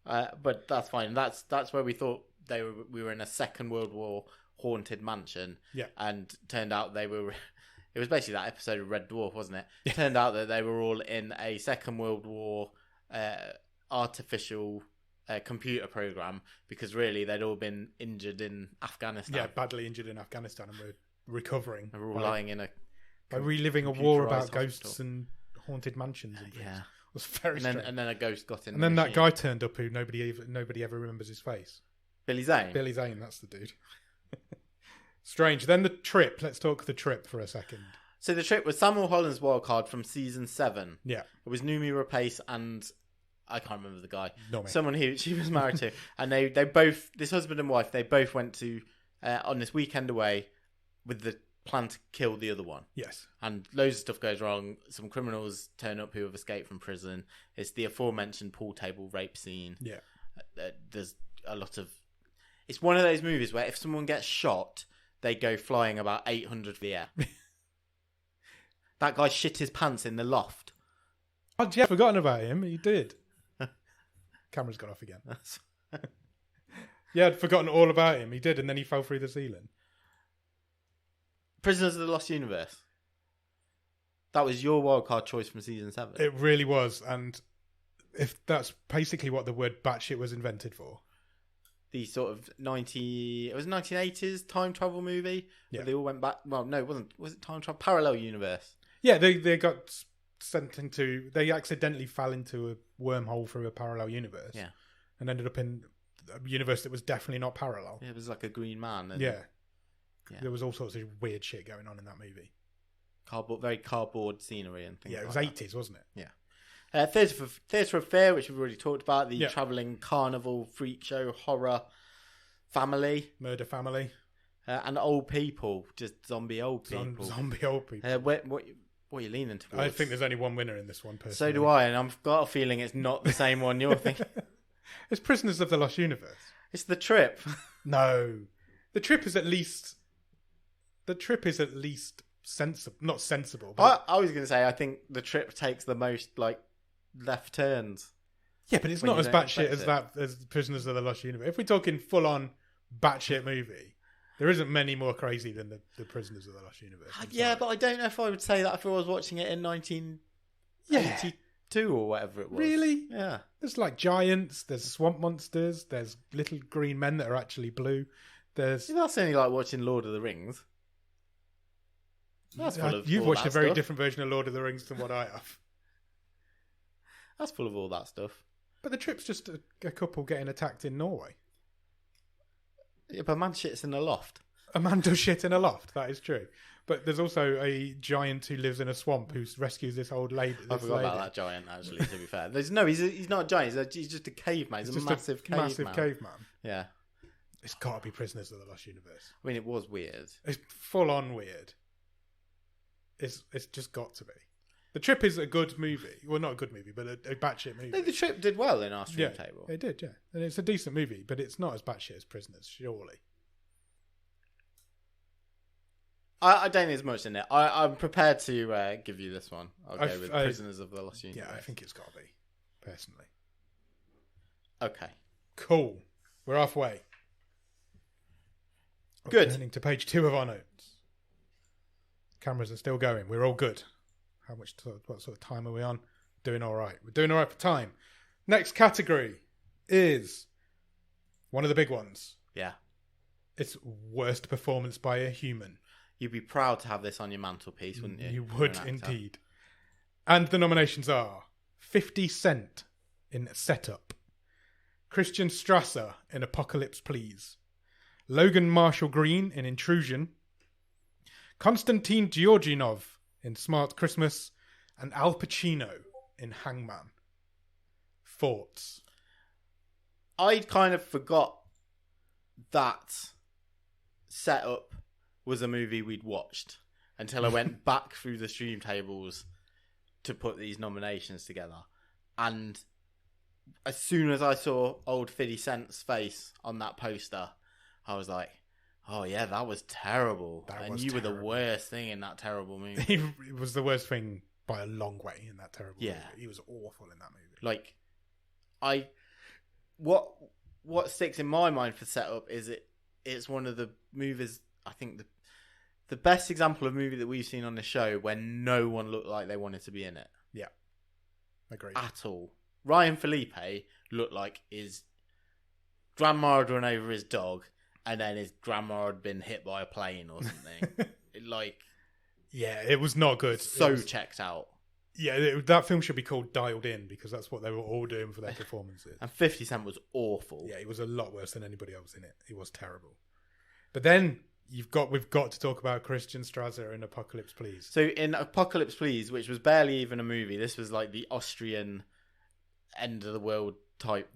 But that's fine. That's where we thought we were in a Second World War haunted mansion. Yeah. And turned out they were. It was basically that episode of Red Dwarf, wasn't it? It turned out that they were all in a Second World War artificial computer program because really they'd all been injured in Afghanistan. Yeah, badly injured in Afghanistan, and we're recovering. They were all lying in a. By reliving a war about computerised ghosts hospital. and haunted mansions and things. Yeah. It was very strange. And then a ghost got in. And the then that machine. guy turned up who nobody ever remembers his face. Billy Zane. Billy Zane, that's the dude. Strange. Then The Trip. Let's talk The Trip for a second. So The Trip was Samuel Holland's wild card from season 7. Yeah. It was Numi Rapace and I can't remember the guy. Not me. Someone who she was married to, and they both, this husband and wife, they both went to on this weekend away with the plan to kill the other one. Yes. And loads of stuff goes wrong. Some criminals turn up who have escaped from prison. It's the aforementioned pool table rape scene. Yeah. There's a lot of. It's one of those movies where if someone gets shot, they go flying about 800 feet air. That guy shit his pants in the loft. Oh, yeah, forgotten about him. He did. Camera's gone off again. Yeah, I'd forgotten all about him. He did, and then he fell through the ceiling. Prisoners of the Lost Universe. That was your wildcard choice from season 7. It really was, and if that's basically what the word batshit was invented for. The sort of 1980s time travel movie Yeah. where they all went back. Well, no, it wasn't. Was it time travel? Parallel universe. Yeah, they got sent into. They accidentally fell into a wormhole through a parallel universe. Yeah. And ended up in a universe that was definitely not parallel. It was like a green man. And Yeah. Yeah. There was all sorts of weird shit going on in that movie. very cardboard scenery and things. Yeah, it was like that. 80s, wasn't it? Yeah. Theatre of Fear, which we've already talked about. The Yeah. travelling carnival, freak show, horror, family, Murder Family. and old people. Just zombie old people. Zombie old people. What are you leaning towards? I think there's only one winner in this one, personally. So do I, and I've got a feeling it's not the same one you're thinking. It's Prisoners of the Lost Universe. It's The Trip. No. The Trip is at least sensible. Not sensible, but... I was going to say, I think The Trip takes the most, left turns. Yeah, but it's when not you as don't batshit expect as Prisoners of the Lost Universe. If we're talking full-on batshit movie, there isn't many more crazy than the Prisoners of the Lost Universe. I'm Yeah, sorry. but I don't know if I would say that if I was watching it in 1982 or whatever it was. Really? Yeah. There's like giants, there's swamp monsters, there's little green men that are actually blue. There's... See, that's only like watching Lord of the Rings. That's full of You've all watched that a very stuff. different version of Lord of the Rings than what I have. That's full of all that stuff. But The Trip's just a couple getting attacked in Norway. Yeah, but man shits in a loft. A man does shit in a loft, that is true. But there's also a giant who lives in a swamp who rescues this old lady. I forgot about that giant, actually, to be fair. He's not a giant. He's just a caveman. He's It's a just massive caveman. caveman. Yeah. It's got to be Prisoners of the Lost Universe. I mean, it was weird. It's full on weird. It's just got to be. The Trip is a good movie. Well, not a good movie, but a batshit movie. No, The Trip did well in our stream table. It did, yeah. And it's a decent movie, but it's not as batshit as Prisoners, surely. I don't think there's much in it. I'm prepared to give you this one. I'll go with Prisoners of the Lost Universe. Yeah, I think it's got to be, personally. Okay. Cool. We're halfway. Good. Turning to page 2 of our notes. Cameras are still going. We're all good. what sort of time are we on? Doing all right. We're doing all right for time. Next category is one of the big ones. Yeah. It's worst performance by a human. You'd be proud to have this on your mantelpiece, wouldn't you? You would indeed. And the nominations are 50 Cent in Setup, Christian Strasser in Apocalypse Please, Logan Marshall Green in Intrusion, Konstantin Georginov in Smart Christmas, and Al Pacino in Hangman. Thoughts? I'd kind of forgot that Setup was a movie we'd watched until I went back through the stream tables to put these nominations together. And as soon as I saw old 50 Cent's face on that poster, I was like, oh yeah, that was terrible. You were the worst thing in that terrible movie. It was the worst thing by a long way in that terrible movie. He was awful in that movie. Like, what sticks in my mind for Setup is it's one of the movies, I think the best example of a movie that we've seen on the show where no one looked like they wanted to be in it. Yeah. Agreed. At all. Ryan Felipe looked like his grandma had run over his dog and then his grandma had been hit by a plane or something. Yeah, it was not good. Checked out. Yeah, that film should be called Dialed In because that's what they were all doing for their performances. And 50 Cent was awful. Yeah, he was a lot worse than anybody else in it. He was terrible. But then we've got to talk about Christian Strasser in Apocalypse Please. So in Apocalypse Please, which was barely even a movie, this was like the Austrian end of the world type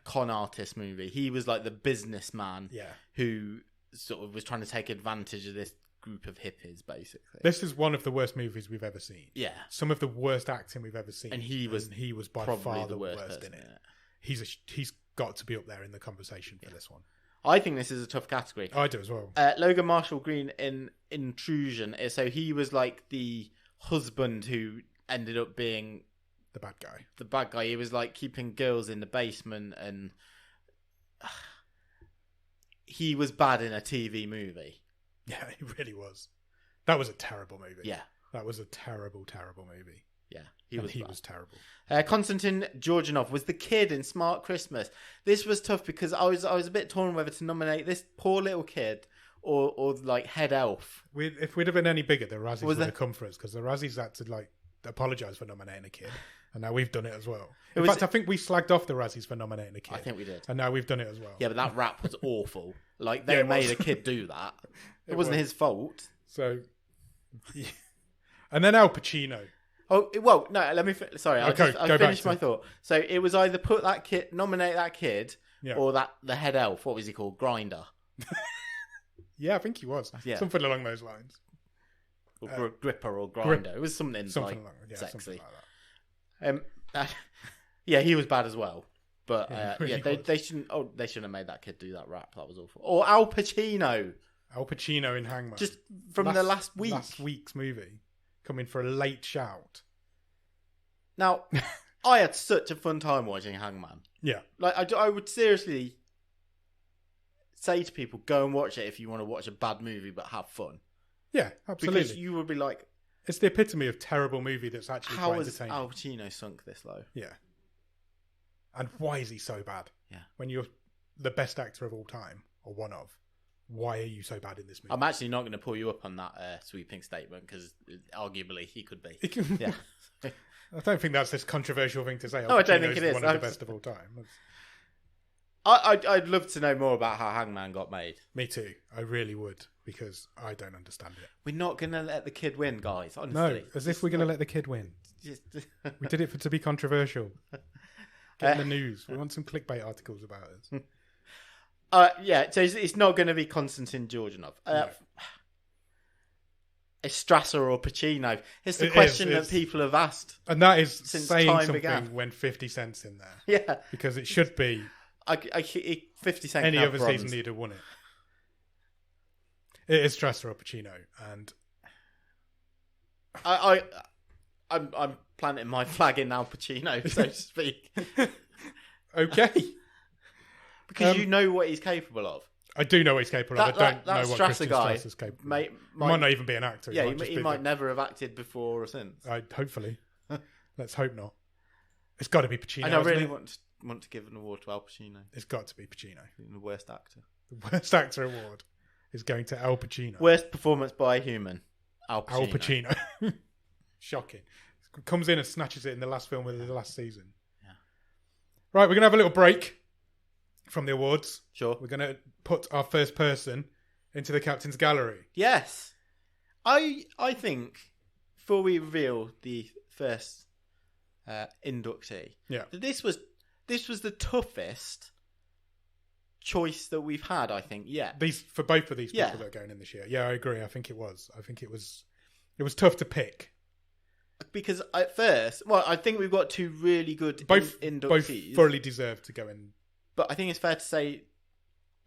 con artist movie. He was like the businessman who sort of was trying to take advantage of this group of hippies, basically. This is one of the worst movies we've ever seen. Yeah. Some of the worst acting we've ever seen. And he was by far the worst in it. He's got to be up there in the conversation for this one. I think this is a tough category. I do as well. Logan Marshall Green in Intrusion. So he was like the husband who ended up being the bad guy. The bad guy. He was like keeping girls in the basement, and he was bad in a TV movie. Yeah, he really was. That was a terrible movie. Yeah. That was a terrible, terrible movie. Yeah, he was terrible. Konstantin Georginov was the kid in Smart Christmas. This was tough because I was a bit torn whether to nominate this poor little kid or like head elf. If we'd have been any bigger, the Razzies would have come for us because the Razzies had to like apologise for nominating a kid, and now we've done it as well. In fact, I think we slagged off the Razzies for nominating a kid. I think we did, and now we've done it as well. Yeah, but that rap was awful. Like they made a kid do that. It wasn't his fault. So, and then Al Pacino. Oh well, no. Let me. Sorry, I'll finish my thought. So it was either nominate that kid, or the head elf. What was he called? Grinder. Yeah, I think he was. Yeah. Something along those lines. Or Gripper or Grinder. It was something like sexy. Something like that. Yeah, he was bad as well. But really they shouldn't. Oh, they shouldn't have made that kid do that rap. That was awful. Or Al Pacino. Al Pacino in Hangman. Just from the last week. Last week's movie. Coming for a late shout. Now, I had such a fun time watching Hangman. Yeah. Like, I would seriously say to people, go and watch it if you want to watch a bad movie but have fun. Yeah, absolutely. Because you would be like... It's the epitome of terrible movie that's actually quite entertaining. How has Al Pacino sunk this low? Yeah. And why is he so bad? Yeah. When you're the best actor of all time, or one of, why are you so bad in this movie? I'm actually not going to pull you up on that sweeping statement because arguably he could be. Yeah. I don't think that's this controversial thing to say. No, I don't think it is. One of the best of all time. I'd love to know more about how Hangman got made. Me too. I really would because I don't understand it. We're not going to let the kid win, guys. Honestly. No, as if we're going to let the kid win. We did it to be controversial. Get in the news. We want some clickbait articles about us. Yeah, so it's not going to be Konstantin Georginov. No. It's Strasser or Pacino. It's the question that people have asked. And that is since saying time something began. when 50 Cent's in there. Yeah. Because it should be 50 Cent any other bronze. season he'd have won it. It is Strasser or Pacino. And I'm planting my flag in Al Pacino, so to speak. Okay. Because you know what he's capable of. I do know what he's capable of. I don't know what Christian guy Strasser is capable of. might not even be an actor. Yeah, he might never have acted before or since. Hopefully. Let's hope not. It's got to be Pacino. I really want to give an award to Al Pacino. It's got to be Pacino. The worst actor. The worst actor award is going to Al Pacino. Worst performance by a human. Al Pacino. Al Pacino. Shocking. Comes in and snatches it in the last film of the last season. Yeah. Right, we're going to have a little break from the awards. Sure. We're going to put our first person into the captain's gallery. Yes. I think, before we reveal the first inductee, that this was the toughest choice that we've had, I think, for both of these people that are going in this year. Yeah, I agree. I think it was tough to pick. Because at first, I think we've got two really good inductees. Both fully deserve to go in. But I think it's fair to say,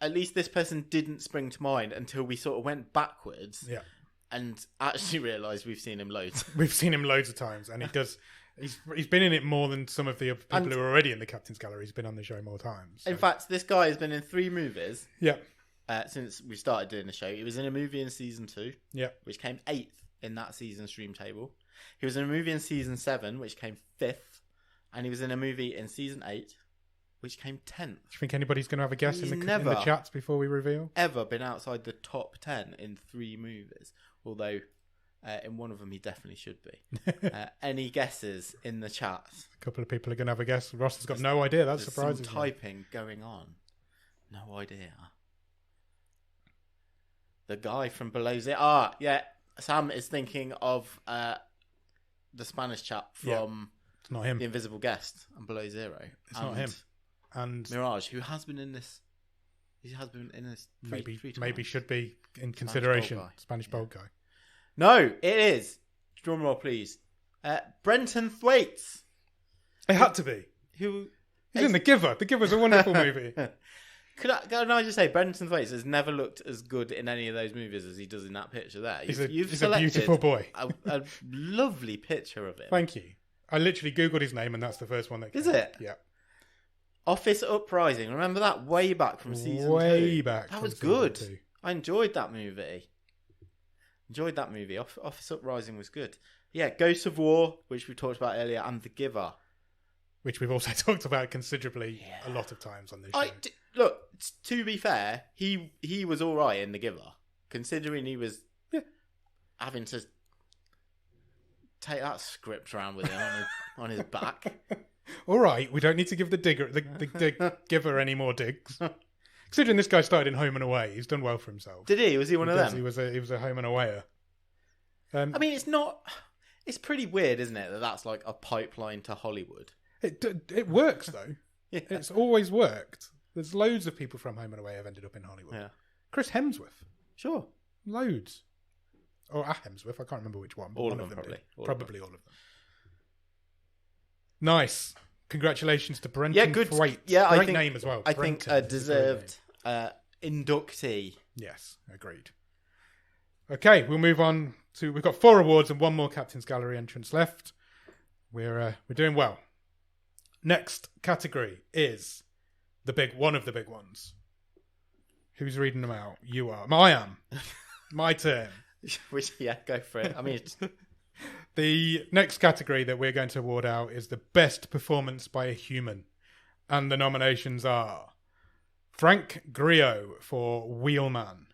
at least this person didn't spring to mind until we sort of went backwards. Yeah. And actually realised we've seen him loads. We've seen him loads of times, and he does. He's been in it more than some of the people who are already in the captain's gallery. He's been on the show more times. So. In fact, this guy has been in 3 movies. Yeah. Since we started doing the show, he was in a movie in season 2. Yeah. Which came 8th in that season stream table. He was in a movie in season 7, which came 5th, and he was in a movie in season 8, which came 10th. Do you think anybody's going to have a guess in the chats before we reveal? Ever been outside the top 10 in 3 movies? Although in one of them he definitely should be. Any guesses in the chat? A couple of people are going to have a guess. Ross has got no idea. That's surprising. Some typing going on. No idea. The guy from Below Zero. Yeah. Sam is thinking of the Spanish chap from It's not him. The Invisible Guest and Below Zero. It's not him. And Mirage, who has been in this. He has been in this. Maybe should be in consideration. Spanish bold guy. No, it is. Drum roll, please. Brenton Thwaites. It had to be. He's in The Giver. The Giver's a wonderful movie. Can I just say, Brenton Thwaites has never looked as good in any of those movies as he does in that picture there. He's a beautiful boy. A lovely picture of him. Thank you. I literally Googled his name and that's the first one that came. Is it? Yeah. Office Uprising. Remember that way back from season 2? Way back. That was good. I enjoyed that movie. Office Uprising was good. Yeah, Ghosts of War, which we talked about earlier, and The Giver. Which we've also talked about considerably a lot of times on this show. Look, to be fair, he was all right in The Giver, considering he was having to take that script around with him on his back. All right, we don't need to give the Giver any more digs. Considering this guy started in Home and Away, he's done well for himself. Did he? Was he one of them? He was a Home and Awayer. I mean, it's not. It's pretty weird, isn't it? That's like a pipeline to Hollywood. It works though. Yeah. It's always worked. There's loads of people from Home and Away have ended up in Hollywood. Yeah. Chris Hemsworth. Sure. Loads. Or Hemsworth. I can't remember which one. All of them, probably. All of them. Nice. Congratulations to Brenton Thwaites. Yeah, Great name as well. I think a deserved inductee. Yes, agreed. Okay, we'll move on to... We've got 4 awards and 1 more Captain's Gallery entrance left. We're doing well. Next category is one of the big ones. Who's reading them out? You are. I am. My turn. Go for it. I mean... The next category that we're going to award out is the best performance by a human. And the nominations are Frank Grillo for Wheelman,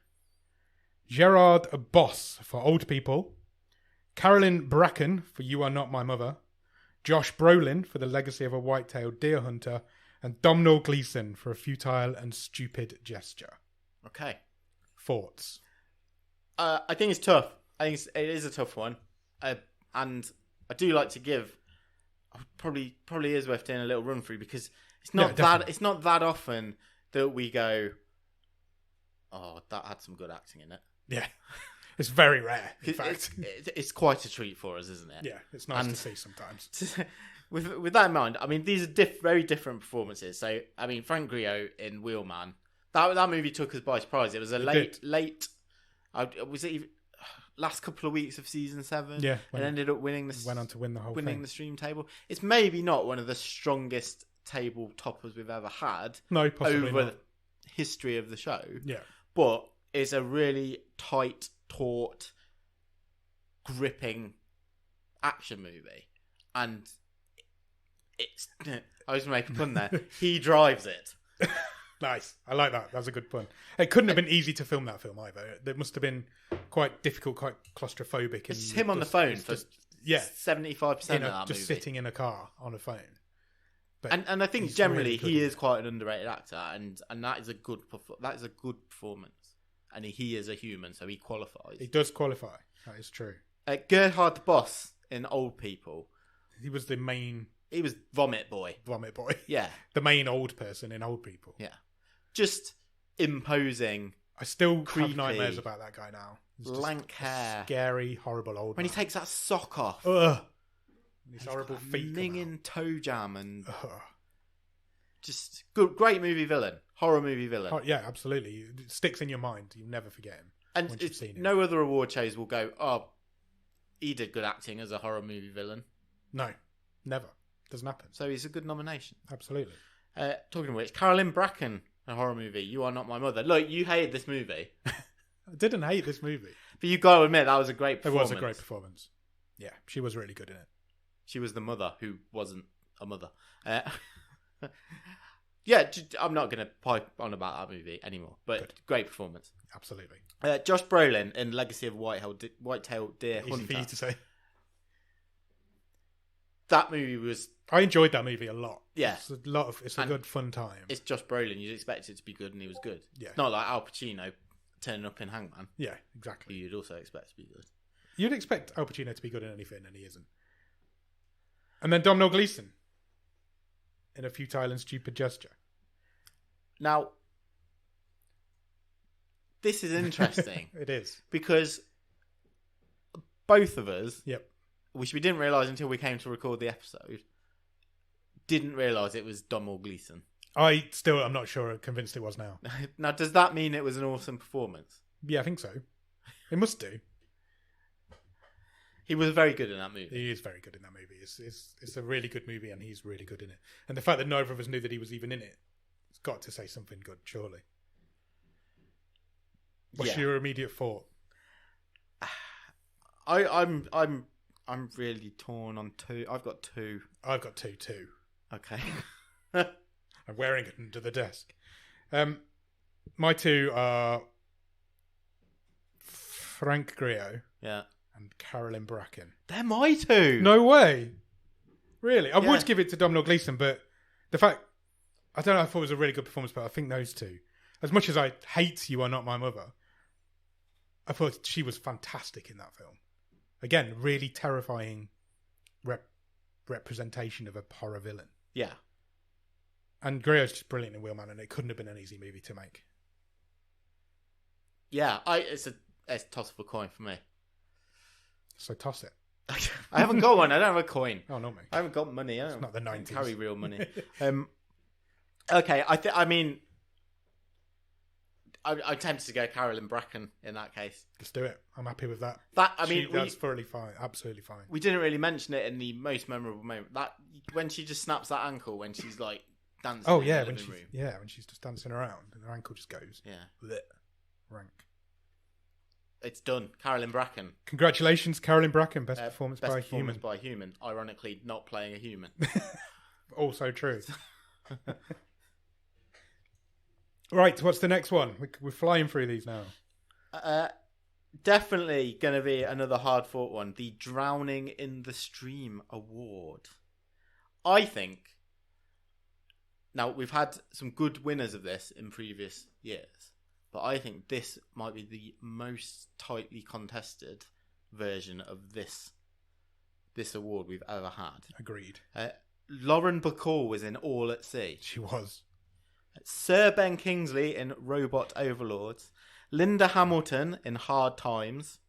Gerard Boss for Old People, Carolyn Bracken for You Are Not My Mother, Josh Brolin for The Legacy of a White-tailed Deer Hunter, and Domhnall Gleeson for A Futile and Stupid Gesture. Okay. Thoughts? I think it's tough. I think it is a tough one. And I do like to give. Probably is worth doing a little run through because it's not that often that we go. Oh, that had some good acting in it. Yeah, it's very rare. In fact, it's quite a treat for us, isn't it? Yeah, it's nice to see sometimes. With that in mind, I mean these are very different performances. So I mean Frank Grillo in Wheelman, that movie took us by surprise. It was a late. Was it even? Last couple of weeks of season 7, and ended up winning went on to win the whole thing. The stream table. It's maybe not one of the strongest table toppers we've ever had. No, possibly over not. history of the show. Yeah. But it's a really tight, taut, gripping action movie. And it's... I was going to make a pun there. He drives it. Nice. I like that. That's a good pun. It couldn't have been easy to film that film either. It must have been quite difficult, quite claustrophobic. It's him on the phone for 75% of that just movie. sitting in a car on a phone. But and I think generally really he is quite an underrated actor, and that is a good performance. And he is a human, so he qualifies. He does qualify. That is true. Gerhard the Boss in Old People. He was the main... He was Vomit Boy. Vomit Boy. Yeah. The main old person in Old People. Yeah. Just imposing. I still creepy, have nightmares about that guy now. Lank hair. Scary, horrible old When man. he takes that sock off. Ugh. These horrible feet. Minging toe jam and... Ugh. Just good, great movie villain. Horror movie villain. Oh, yeah, absolutely. It sticks in your mind. You never forget him. And once you've seen him. No other award shows will go, oh, he did good acting as a horror movie villain. No, never. Doesn't happen. So he's a good nomination. Absolutely. Talking of which, Carolyn Bracken, a horror movie, You Are Not My Mother. Look, you hated this movie. I didn't hate this movie. But you got to admit, that was a great performance. It was a great performance. Yeah, she was really good in it. She was the mother who wasn't a mother. Yeah, I'm not going to pipe on about that movie anymore. But good. Great performance. Absolutely. Josh Brolin in Legacy of White-tailed Deer Hunter. Easy for you to say. That movie was... I enjoyed that movie a lot. Yeah. It's a good fun time. It's Josh Brolin. You'd expect it to be good, and he was good. Yeah. It's not like Al Pacino turning up in Hangman. Yeah, exactly. Who you'd also expect to be good. You'd expect Al Pacino to be good in anything, and he isn't. And then Domhnall Gleeson in A Futile and Stupid Gesture. Now, this is interesting. It is. Because both of us... Yep. Which we didn't realise until we came to record the episode, didn't realise it was Domhnall Gleeson. I'm not sure. I'm convinced it was now. Now, does that mean it was an awesome performance? Yeah, I think so. It must do. He was very good in that movie. He is very good in that movie. It's a really good movie, and he's really good in it. And the fact that neither of us knew that he was even in it, it's got to say something good, surely. What's your immediate thought? I'm really torn on two. I've got two. I've got two too. Okay. I'm wearing it under the desk. My two are Frank Grillo. Yeah. And Carolyn Bracken. They're my two. No way. Really? I would give it to Domhnall Gleeson, but the fact... I don't know, I thought it was a really good performance, but I think those two... As much as I hate You Are Not My Mother, I thought she was fantastic in that film. Again, really terrifying representation of a horror villain. Yeah. And Grillo's just brilliant in Wheelman, and it couldn't have been an easy movie to make. Yeah, it's a toss of a coin for me. So toss it. I haven't got one. I don't have a coin. Oh, no, mate. I haven't got money. It's not the 90s. I don't carry real money. Okay, I'm tempted to go Carolyn Bracken in that case. Let's do it. I'm happy with that. That's thoroughly fine. Absolutely fine. We didn't really mention it in the most memorable moment. That when she just snaps that ankle when she's like dancing. Oh yeah, in the when living she's room. when she's just dancing around and her ankle just goes. Yeah. Blech. Rank. It's done. Carolyn Bracken. Congratulations, Carolyn Bracken. Best performance best by performance human. by human. Ironically, not playing a human. Also true. Right, what's the next one? We're flying through these now. Definitely going to be another hard-fought one. The Drowning in the Stream Award. I think... Now, we've had some good winners of this in previous years, but I think this might be the most tightly contested version of this award we've ever had. Agreed. Lauren Bacall was in All at Sea. She was. Sir Ben Kingsley in Robot Overlords. Linda Hamilton in Hard Times.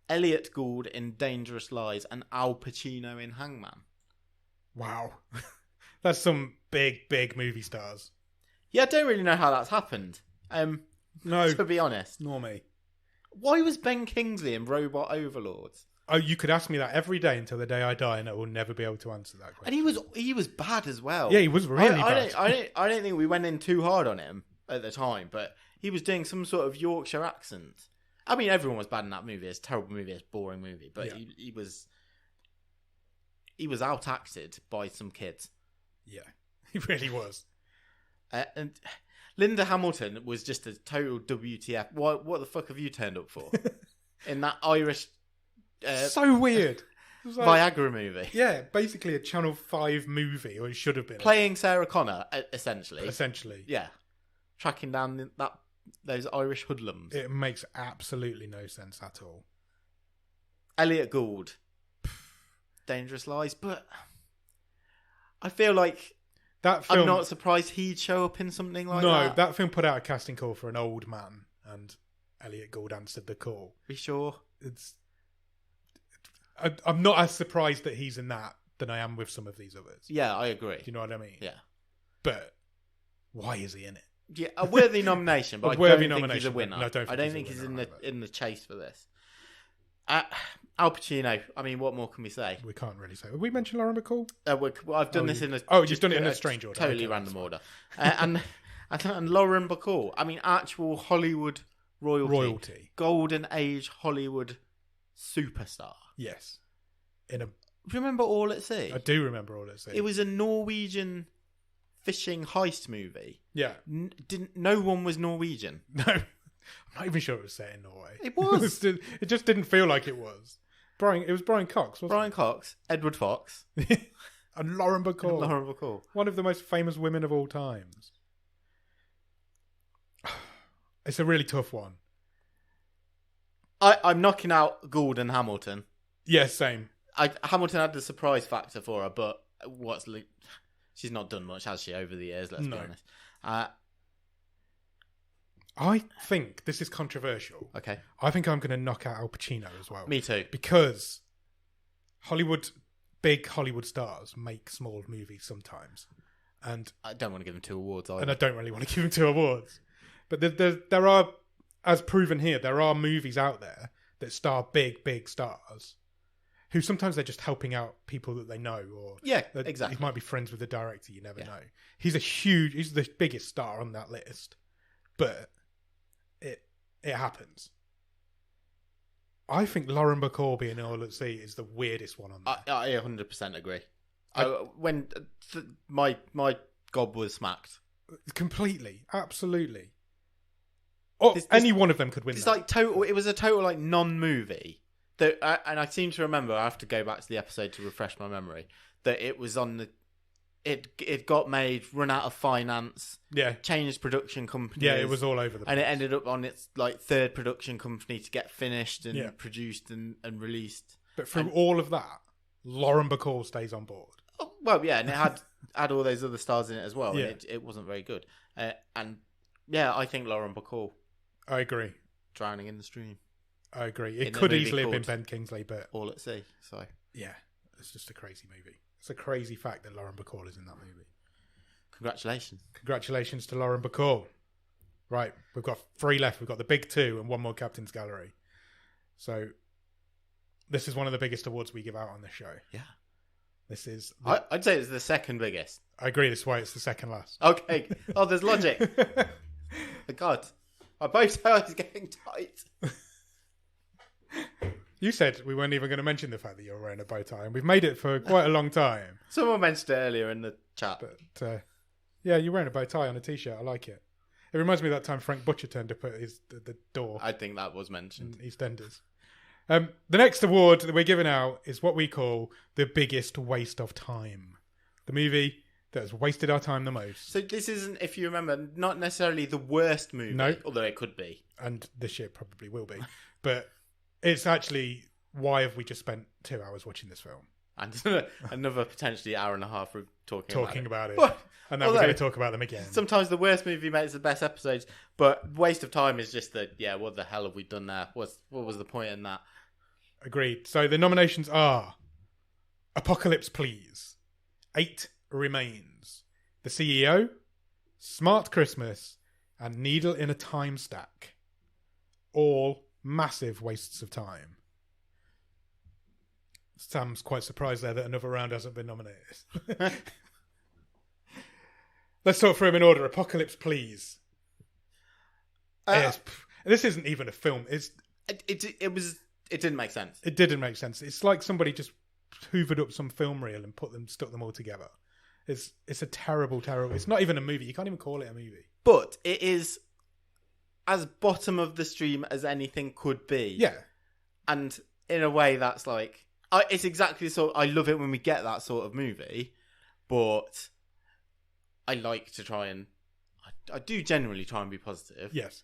Elliot Gould in Dangerous Lies. And Al Pacino in Hangman. Wow. That's some big movie stars. Yeah, I don't really know how that's happened. No. To be honest. Nor me. Why was Ben Kingsley in Robot Overlords? Oh, you could ask me that every day until the day I die, and I will never be able to answer that question. And he was bad as well. Yeah, he was really bad. I don't think we went in too hard on him. at the time, but he was doing some sort of Yorkshire accent. I mean, everyone was bad in that movie. It's a terrible movie. It's a boring movie. But he was out acted by some kids. Yeah, he really was. And Linda Hamilton was just a total WTF. What the fuck have you turned up for? In that Irish... so weird. It was like, Viagra movie. Yeah, basically a Channel 5 movie, or it should have been. Playing Sarah Connor, essentially. Essentially. Yeah. Tracking down those Irish hoodlums. It makes absolutely no sense at all. Elliot Gould. Dangerous Lies, but I feel like that film, I'm not surprised he'd show up in something like that. No, that film put out a casting call for an old man, and Elliot Gould answered the call. Be sure. I'm not as surprised that he's in that than I am with some of these others. Yeah, I agree. Do you know what I mean? Yeah. But why is he in it? Yeah, a worthy nomination, but I don't think he's a winner. No, I don't think he's in the chase for this. Al Pacino. I mean, what more can we say? We can't really say. Have we mentioned Lauren Bacall? I've done this in a... Oh, you've done it in a strange order. Totally random order. And Lauren Bacall. I mean, actual Hollywood royalty. Golden age Hollywood superstar. Yes. Remember All at Sea? I do remember All at Sea. It was a Norwegian fishing heist movie. Yeah. No one was Norwegian. No. I'm not even sure it was set in Norway. It was. It just didn't feel like it was. It was Brian Cox, wasn't Brian Cox, Edward Fox. And Lauren Bacall. One of the most famous women of all times. It's a really tough one. I'm knocking out Gould and Hamilton. Yes, same. Hamilton had the surprise factor for her, but she's not done much, has she, over the years, let's be honest. I think this is controversial. Okay. I think I'm going to knock out Al Pacino as well. Me too. Because big Hollywood stars make small movies sometimes. And I don't want to give him 2 awards either. And I don't really want to give him 2 awards. But there are, as proven here, there are movies out there that star big stars who sometimes they're just helping out people that they know, or exactly. He might be friends with the director. You never know. He's the biggest star on that list, but it happens. I think Lauren Bacall being All at Sea is the weirdest one on there. I 100% agree. When my gob was smacked completely, absolutely. Or any one of them could win. It's that. like total. It was a total like non-movie. And I seem to remember. I have to go back to the episode to refresh my memory. That it was on the. It got made, run out of finance. Yeah. Changed production companies. Yeah, it was all over the place. And it ended up on its like 3rd production company to get finished and produced and released. But through all of that, Lauren Bacall stays on board. Oh, well, yeah, and it had all those other stars in it as well. Yeah. And it wasn't very good. And yeah, I think Lauren Bacall. I agree. Drowning in the Stream. I agree. It could easily have been Ben Kingsley, but All at Sea. So yeah, it's just a crazy movie. It's a crazy fact that Lauren Bacall is in that movie. Congratulations to Lauren Bacall. Right, we've got 3 left. We've got the big 2 and 1 more Captain's Gallery. So this is one of the biggest awards we give out on this show. Yeah. This is... I'd say it's the 2nd biggest. I agree. That's why it's the 2nd last. Okay. Oh, there's logic. God. My bow tie is getting tight. You said we weren't even going to mention the fact that you're wearing a bow tie, and we've made it for quite a long time. Someone mentioned it earlier in the chat. But yeah, you're wearing a bow tie on a t-shirt. I like it. It reminds me of that time Frank Butcher turned up at the door. I think that was mentioned. In EastEnders. The next award that we're giving out is what we call the biggest waste of time. The movie that has wasted our time the most. So this isn't, if you remember, not necessarily the worst movie. No. Although it could be. And this year probably will be. But it's actually, why have we just spent 2 hours watching this film? And another potentially hour and a half of talking about it. What? And then we're going to talk about them again. Sometimes the worst movie makes the best episodes, but waste of time is just that, yeah, what the hell have we done there? What was the point in that? Agreed. So the nominations are Apocalypse Please, 8 Remains, The CEO, Smart Christmas, and Needle in a Time Stack. All massive wastes of time. Sam's quite surprised there that another round hasn't been nominated. Let's talk through them in order. Apocalypse Please. This isn't even a film. It didn't make sense. It didn't make sense. It's like somebody just hoovered up some film reel and stuck them all together. It's a terrible. It's not even a movie. You can't even call it a movie. But it is as bottom of the stream as anything could be. Yeah. And in a way that's like... it's exactly the sort... I love it when we get that sort of movie, but I like to try and... I do generally try and be positive. Yes.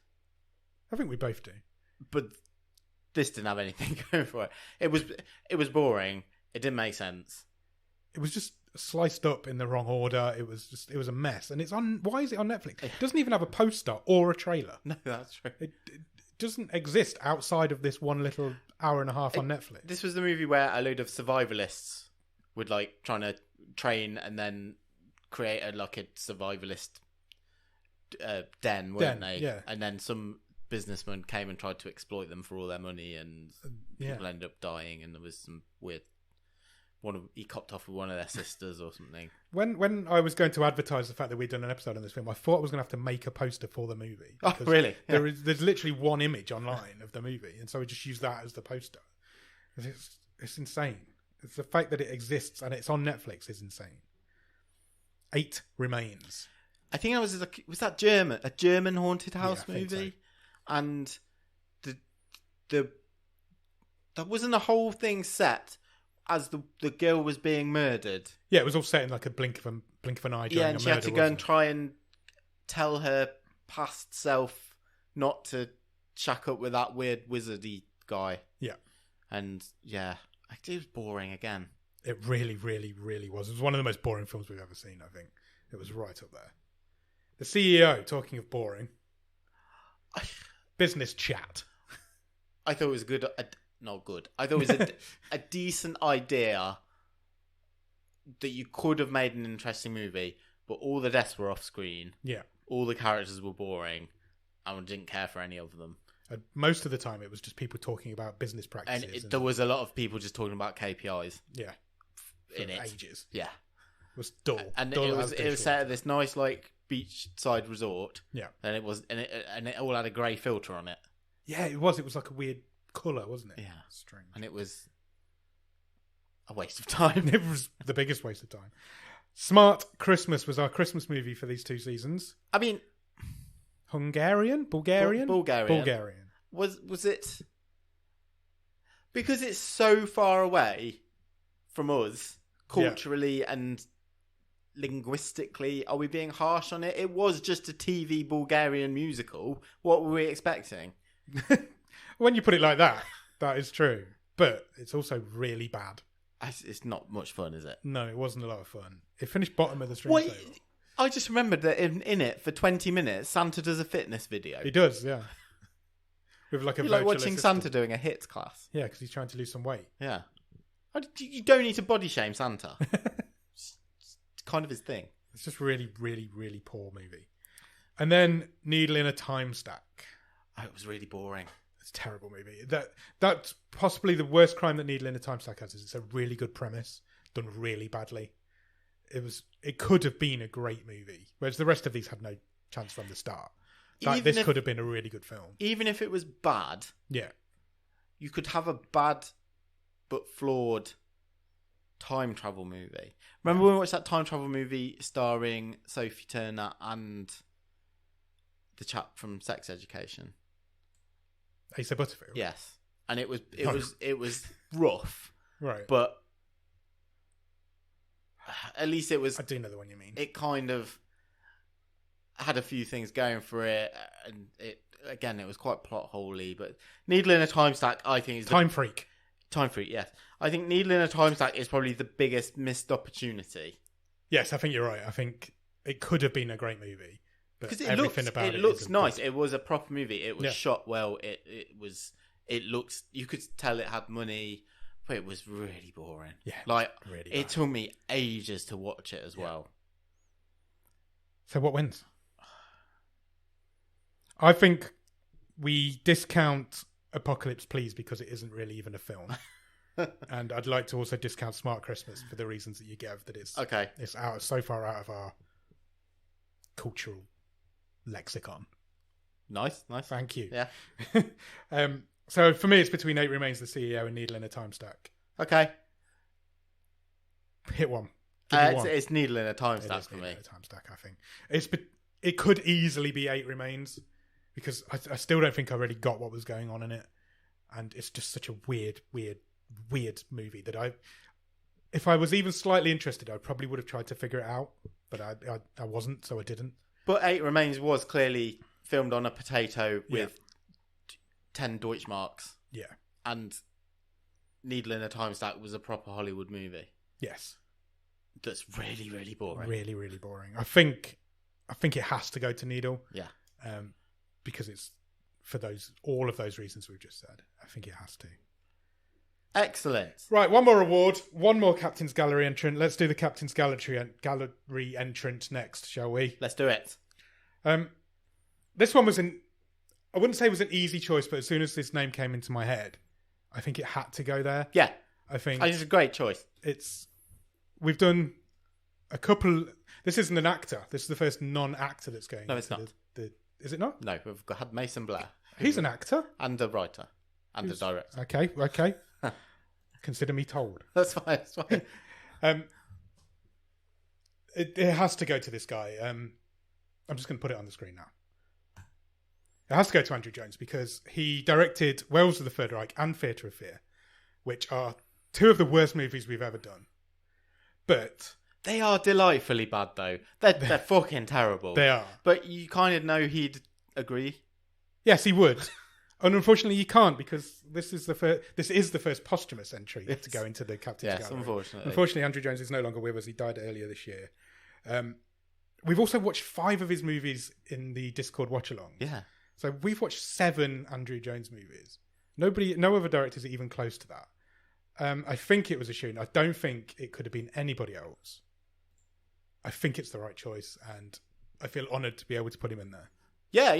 I think we both do. But this didn't have anything going for it. It was boring. It didn't make sense. It was just sliced up in the wrong order. It was a mess. And it's on... Why is it on Netflix? It doesn't even have a poster or a trailer. No, that's true. It doesn't exist outside of this one little hour and a half on Netflix. This was the movie where a load of survivalists would like trying to train and then create a survivalist den, weren't they? Yeah. And then some businessman came and tried to exploit them for all their money, and people ended up dying. And there was some weird. He copped off with one of their sisters or something. When I was going to advertise the fact that we'd done an episode on this film, I thought I was going to have to make a poster for the movie. Oh, really? Yeah. There's literally one image online of the movie, and so we just use that as the poster. It's insane. It's the fact that it exists and it's on Netflix is insane. 8 remains. I think was that a German haunted house movie, so. And that wasn't the whole thing set as the girl was being murdered. Yeah, it was all set in like a blink of an eye. Yeah, and she had to go and try and tell her past self not to shack up with that weird wizardy guy. Yeah, and yeah, it was boring again. It really, really, really was. It was one of the most boring films we've ever seen. I think it was right up there. The CEO, talking of boring, business chat. I thought it was good. Not good. I thought it was a decent idea that you could have made an interesting movie, but all the deaths were off screen. Yeah. All the characters were boring, and I didn't care for any of them. Most of the time, it was just people talking about business practices. And there was a lot of people just talking about KPIs. Yeah. In for it. ages. Yeah. It was dull. And dull it was set at this nice, like, beachside resort. Yeah. And it all had a grey filter on it. Yeah, it was. It was like a weird colour, wasn't it? Yeah. Strange. And it was a waste of time. It was the biggest waste of time. Smart Christmas was our Christmas movie for these 2 seasons. I mean... Bulgarian? Bulgarian. Was it... Because it's so far away from us, culturally and linguistically, are we being harsh on it? It was just a TV Bulgarian musical. What were we expecting? When you put it like that, that is true. But it's also really bad. It's not much fun, is it? No, it wasn't a lot of fun. It finished bottom of the stream table. I just remembered that in it, for 20 minutes, Santa does a fitness video. He does, yeah. With like a you like watching assistant. Santa doing a hits class. Yeah, because he's trying to lose some weight. Yeah. You don't need to body shame Santa. It's kind of his thing. It's just really, really, really poor movie. And then Needle in a Time Stack. Oh, it was really boring. It's a terrible movie. That's possibly the worst crime that Needle in a Time Stack has. Is it's a really good premise done really badly. It could have been a great movie, whereas the rest of these had no chance from the start. This could have been a really good film. Even if it was bad, yeah, you could have a bad but flawed time travel movie. Remember when we watched that time travel movie starring Sophie Turner and the chap from Sex Education? Asa Butterfield. Yes, and it was rough, right? But at least it was. I do know the one you mean. It kind of had a few things going for it, and it was quite plot holey. But Needle in a Time Stack, I think, is Time Freak. Time Freak, yes. I think Needle in a Time Stack is probably the biggest missed opportunity. Yes, I think you're right. I think it could have been a great movie, because it looks nice. Good. It was a proper movie. It was shot well. It looks. You could tell it had money, but it was really boring. Yeah, like really it took me ages to watch it as well. So what wins? I think we discount Apocalypse Please because it isn't really even a film. And I'd like to also discount Smart Christmas for the reasons that you gave, that it's so far out of our cultural lexicon. Nice. Thank you. Yeah. So for me, it's between 8 Remains, The CEO, and Needle in a Time Stack. Okay. Hit one. Give me one. It's Needle in a Time Stack for me. Needle in a Time Stack, I think. It could easily be 8 Remains, because I still don't think I really got what was going on in it. And it's just such a weird movie that if I was even slightly interested, I probably would have tried to figure it out, but I wasn't, so I didn't. But 8 Remains was clearly filmed on a potato with 10 Deutschmarks. Yeah. And Needle in a Time Stack was a proper Hollywood movie. Yes. That's really, really boring. Really, really boring. I think it has to go to Needle. Yeah. Because it's for all of those reasons we've just said. I think it has to. Excellent. Right, one more award, one more Captain's Gallery entrant. Let's do the Captain's Gallery entrant next, shall we? Let's do it. This one I wouldn't say it was an easy choice, but as soon as this name came into my head, I think it had to go there. Yeah. I think it's a great choice. We've done a couple. This isn't an actor. This is the first non-actor that's going. No, it's not. Is it not? No, we've had Mason Blair. He's an actor. And a writer. And a director. Okay. Consider me told. That's fine. It has to go to this guy. I'm just going to put it on the screen now. It has to go to Andrew Jones because he directed Wells of the Third Reich and Theatre of Fear, which are two of the worst movies we've ever done. But they are delightfully bad, though. They're fucking terrible. They are. But you kind of know he'd agree. Yes, he would. And unfortunately, you can't because this is the first posthumous entry to go into the Captain's Gallery. Yes, unfortunately. Unfortunately, Andrew Jones is no longer with us. He died earlier this year. We've also watched 5 of his movies in the Discord watch-along. Yeah. So we've watched 7 Andrew Jones movies. No other directors are even close to that. I think it was a shoot. I don't think it could have been anybody else. I think it's the right choice, and I feel honoured to be able to put him in there. Yeah.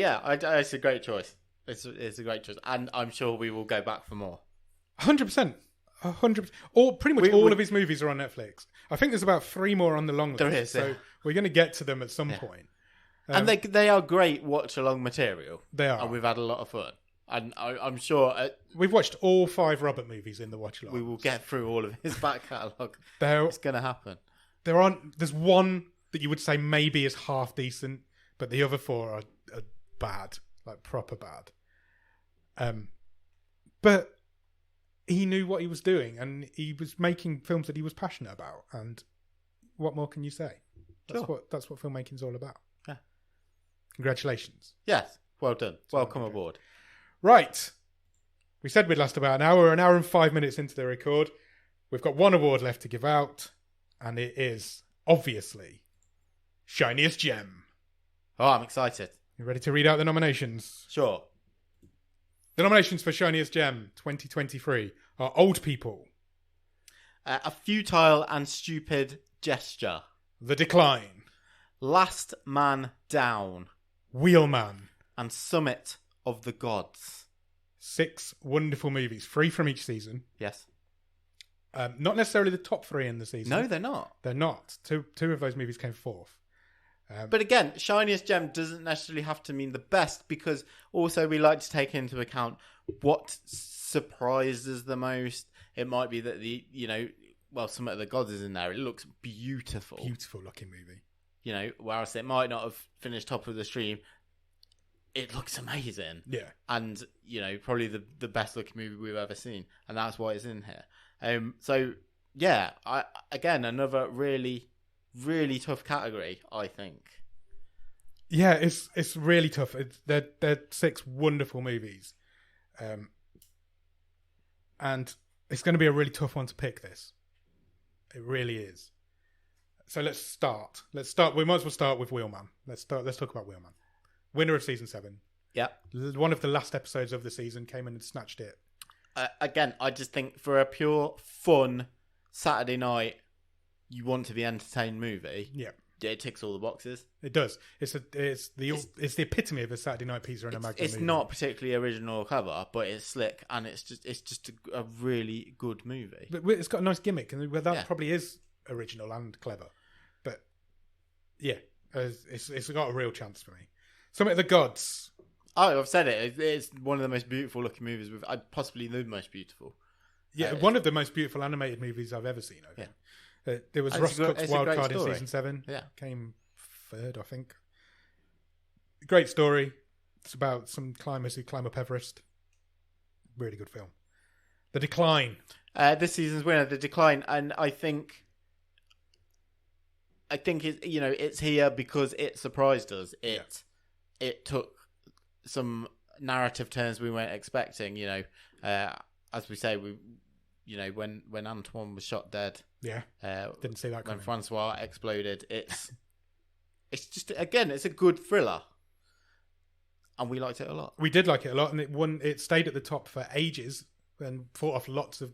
It's a great choice. It's a great choice, and I'm sure we will go back for more. 100%. 100%. Pretty much all of his movies are on Netflix. I think there's about 3 more on the long list. There is, so we're going to get to them at some point. And they are great watch-along material. They are. And we've had a lot of fun. And I'm sure... we've watched all 5 Robert movies in the watch-along. We will get through all of his back catalogue. It's going to happen. There's one that you would say maybe is half decent, but the other 4 are bad. Like, proper bad. But he knew what he was doing, and he was making films that he was passionate about. And what more can you say? That's what filmmaking's all about. Yeah. Congratulations. Yes. Well done. Welcome aboard. Right. We said we'd last about an hour. We're an hour and 5 minutes into the record. We've got one award left to give out, and it is, obviously, Shiniest Gem. Oh, I'm excited. You ready to read out the nominations? Sure. The nominations for Shiniest Gem 2023 are Old People, A Futile and Stupid Gesture, The Decline, Last Man Down, Wheelman, and Summit of the Gods. 6 wonderful movies, 3 from each season. Yes. Not necessarily the top 3 in the season. No, they're not. They're not. Two of those movies came 4th. But again, Shiniest Gem doesn't necessarily have to mean the best, because also we like to take into account what surprised us the most. It might be that Summit of the Gods is in there. It looks beautiful. Beautiful looking movie. Whereas it might not have finished top of the stream, it looks amazing. Yeah. And, probably the best looking movie we've ever seen. And that's why it's in here. So, yeah, again, another really... really tough category, I think. Yeah, it's really tough. They're 6 wonderful movies, and it's going to be a really tough one to pick. This, it really is. So let's start. We might as well start with Wheelman. Let's talk about Wheelman. Winner of season 7. Yeah, one of the last episodes of the season came in and snatched it. Again, I just think for a pure fun Saturday night, you want to be entertained movie. Yeah, it ticks all the boxes. It does. It's the epitome of a Saturday night pizza and a Magnum It's movie. not particularly original or clever, but it's slick and it's just a really good movie. But it's got a nice gimmick, and that probably is original and clever. But yeah, it's got a real chance for me. Summit of the Gods. Oh, I've said it. It's one of the most beautiful looking movies. Possibly the most beautiful. Yeah, one of the most beautiful animated movies I've ever seen. I think. There was Ross Cook's Wild Card in season 7. Yeah, came third, I think. Great story. It's about some climbers who climb up Everest. Really good film. The Decline. This season's winner, The Decline, and I think it's here because it surprised us. It took some narrative turns we weren't expecting. As we say, when Antoine was shot dead. Yeah. Didn't see that coming. When Francois exploded, it's just, again, it's a good thriller. And we liked it a lot. We did like it a lot, and it stayed at the top for ages and fought off lots of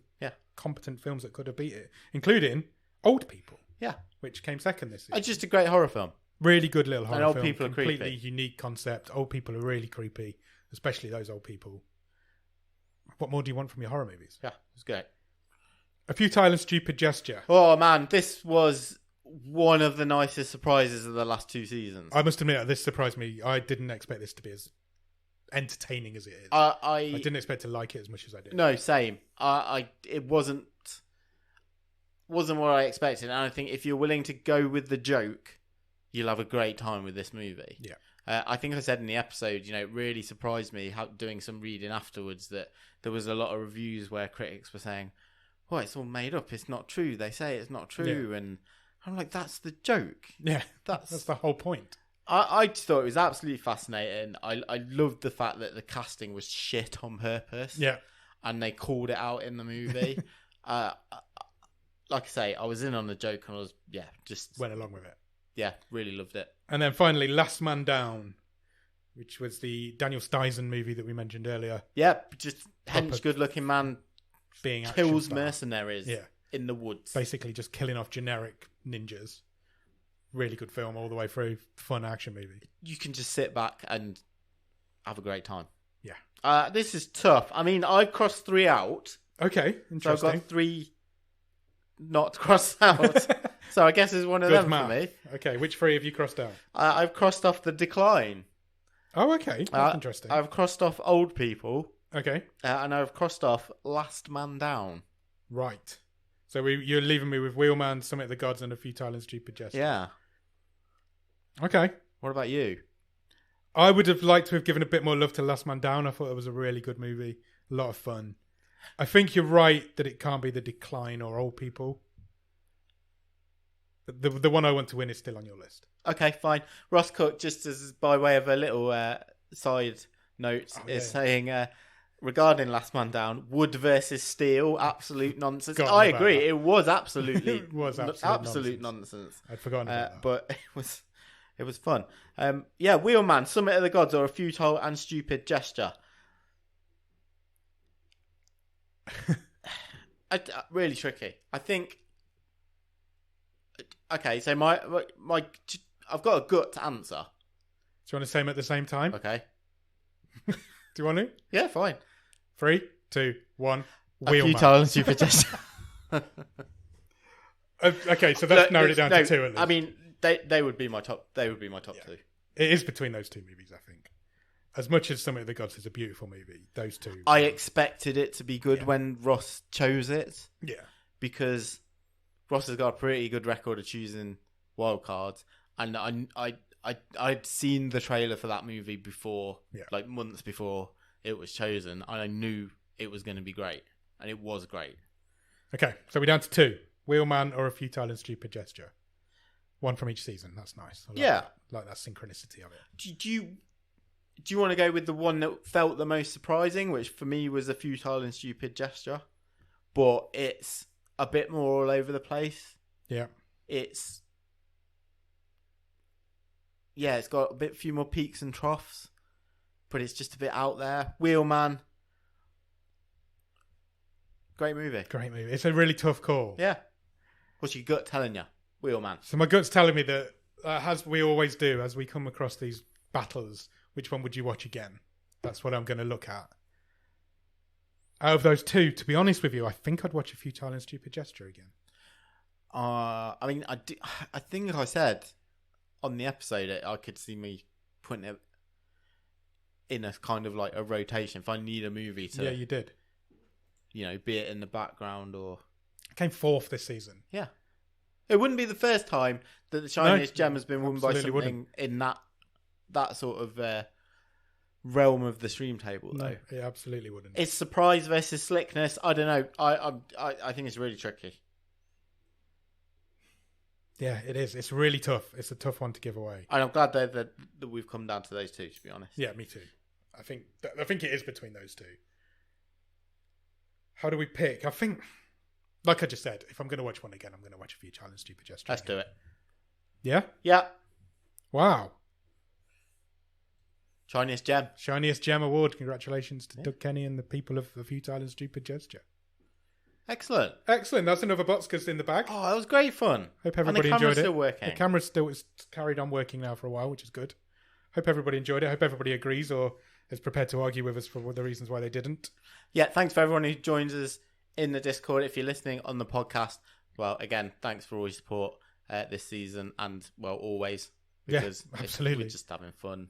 competent films that could have beat it, including Old People. Yeah. Which came second this year. It's just a great horror film. Really good little horror film. And old people are creepy. Completely unique concept. Old people are really creepy, especially those old people. What more do you want from your horror movies? Yeah, it's great. A Futile and Stupid Gesture. Oh, man, this was one of the nicest surprises of the last 2 seasons. I must admit, this surprised me. I didn't expect this to be as entertaining as it is. I didn't expect to like it as much as I did. No, same. It wasn't what I expected, and I think if you're willing to go with the joke, you'll have a great time with this movie. Yeah. I think I said in the episode, it really surprised me doing some reading afterwards that there was a lot of reviews where critics were saying, "Oh, it's all made up. It's not true. They say it's not true," and I'm like, "That's the joke. Yeah, that's the whole point." I just thought it was absolutely fascinating. I loved the fact that the casting was shit on purpose. Yeah. And they called it out in the movie. Like I say, I was in on the joke and I was, just... went along with it. Yeah, really loved it. And then finally, Last Man Down, which was the Daniel Stuyvesant movie that we mentioned earlier. Yeah, just hench, good-looking man being kills mercenaries in the woods. Basically just killing off generic ninjas. Really good film all the way through. Fun action movie. You can just sit back and have a great time. Yeah. This is tough. I mean, I've crossed 3 out. Okay, interesting. So I've got 3 not crossed out. So I guess it's one of them for me. Okay, which 3 have you crossed out? I've crossed off The Decline. Oh, okay. That's interesting. I've crossed off Old People. Okay. And I've crossed off Last Man Down. Right. So you're leaving me with Wheelman, Summit of the Gods, and A Futile and Stupid Gesture. Yeah. Okay. What about you? I would have liked to have given a bit more love to Last Man Down. I thought it was a really good movie. A lot of fun. I think you're right that it can't be The Decline or Old People. The one I want to win is still on your list. Okay, fine. Ross Cook, just as by way of a little side note, is saying regarding Last Man Down, wood versus steel, absolute nonsense. I agree. It was absolutely absolute nonsense. I'd forgotten about that. But it was fun. Wheelman, Summit of the Gods, or A Futile and Stupid Gesture. Really tricky. I think. Okay, so my I've got a gut answer. Do you want to say them at the same time? Okay. Do you want to? Yeah, fine. 3, 2, 1. A Futile and Stupid Gesture. Okay, so that's narrowed it down to 2 at least. I mean, they would be my top. They would be my top 2. It is between those 2 movies, I think. As much as Summit of the Gods is a beautiful movie, those 2. I expected it to be good when Ross chose it. Yeah. Because Ross has got a pretty good record of choosing wild cards, and I'd seen the trailer for that movie before, like months before it was chosen, and I knew it was going to be great, and it was great. Okay, so we're down to 2: Wheelman or A Futile and Stupid Gesture. 1 from each season. That's nice. I like that synchronicity of it. Do you want to go with the one that felt the most surprising, which for me was A Futile and Stupid Gesture, but it's a bit more all over the place? Yeah. It's got a few more peaks and troughs, but it's just a bit out there. Wheelman. Great movie. It's a really tough call. Yeah. What's your gut telling you? Wheelman. So my gut's telling me that, as we always do, as we come across these battles, which one would you watch again? That's what I'm going to look at. Out of those 2, to be honest with you, I think I'd watch A Futile and Stupid Gesture again. I mean, I think I said on the episode I could see me putting it in a kind of like a rotation. If I need a movie to, Yeah, you did. Be it in the background or Came fourth this season. yeah, it wouldn't be the first time that the shiniest gem has been won by absolutely something in that sort of realm of the stream table. Though No, it absolutely wouldn't. it's surprise versus slickness. I don't know. I think it's really tricky. Yeah, it is. It's really tough. It's a tough one to give away. And I'm glad that we've come down to those two. To be honest, Yeah, me too. I think it is between those two. How do we pick? I think, like I just said, if I'm going to watch one again, I'm going to watch A Futile and Stupid Gesture. let's do it. Yeah? Yeah, Wow. shiniest gem. Shiniest Gem Award. Congratulations to Doug Kenny and the people of A Futile and Stupid Gesture. Excellent. Excellent. That's another Botscars in the bag. Oh, that was great fun. Hope everybody and the enjoyed camera's it. still working. The camera's still is carried on working now for a while, which is good. Hope everybody enjoyed it. Hope everybody agrees or is prepared to argue with us for the reasons why they didn't. Yeah, thanks for everyone who joins us in the Discord. If you're listening on the podcast, well, again, thanks for all your support this season and, well, always. Because absolutely. We're just having fun.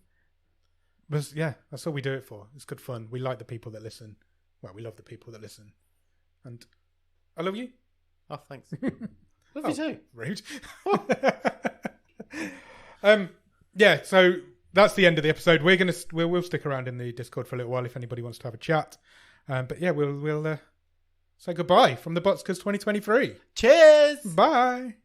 But yeah, that's all we do it for. It's good fun. We like the people that listen. Well, we love the people that listen. And I love you. Oh, thanks. Love you too. Rude. Yeah, so that's the end of the episode. We'll stick around in the Discord for a little while if anybody wants to have a chat. But yeah, we'll say goodbye from the Botscars 2023. Cheers. Bye.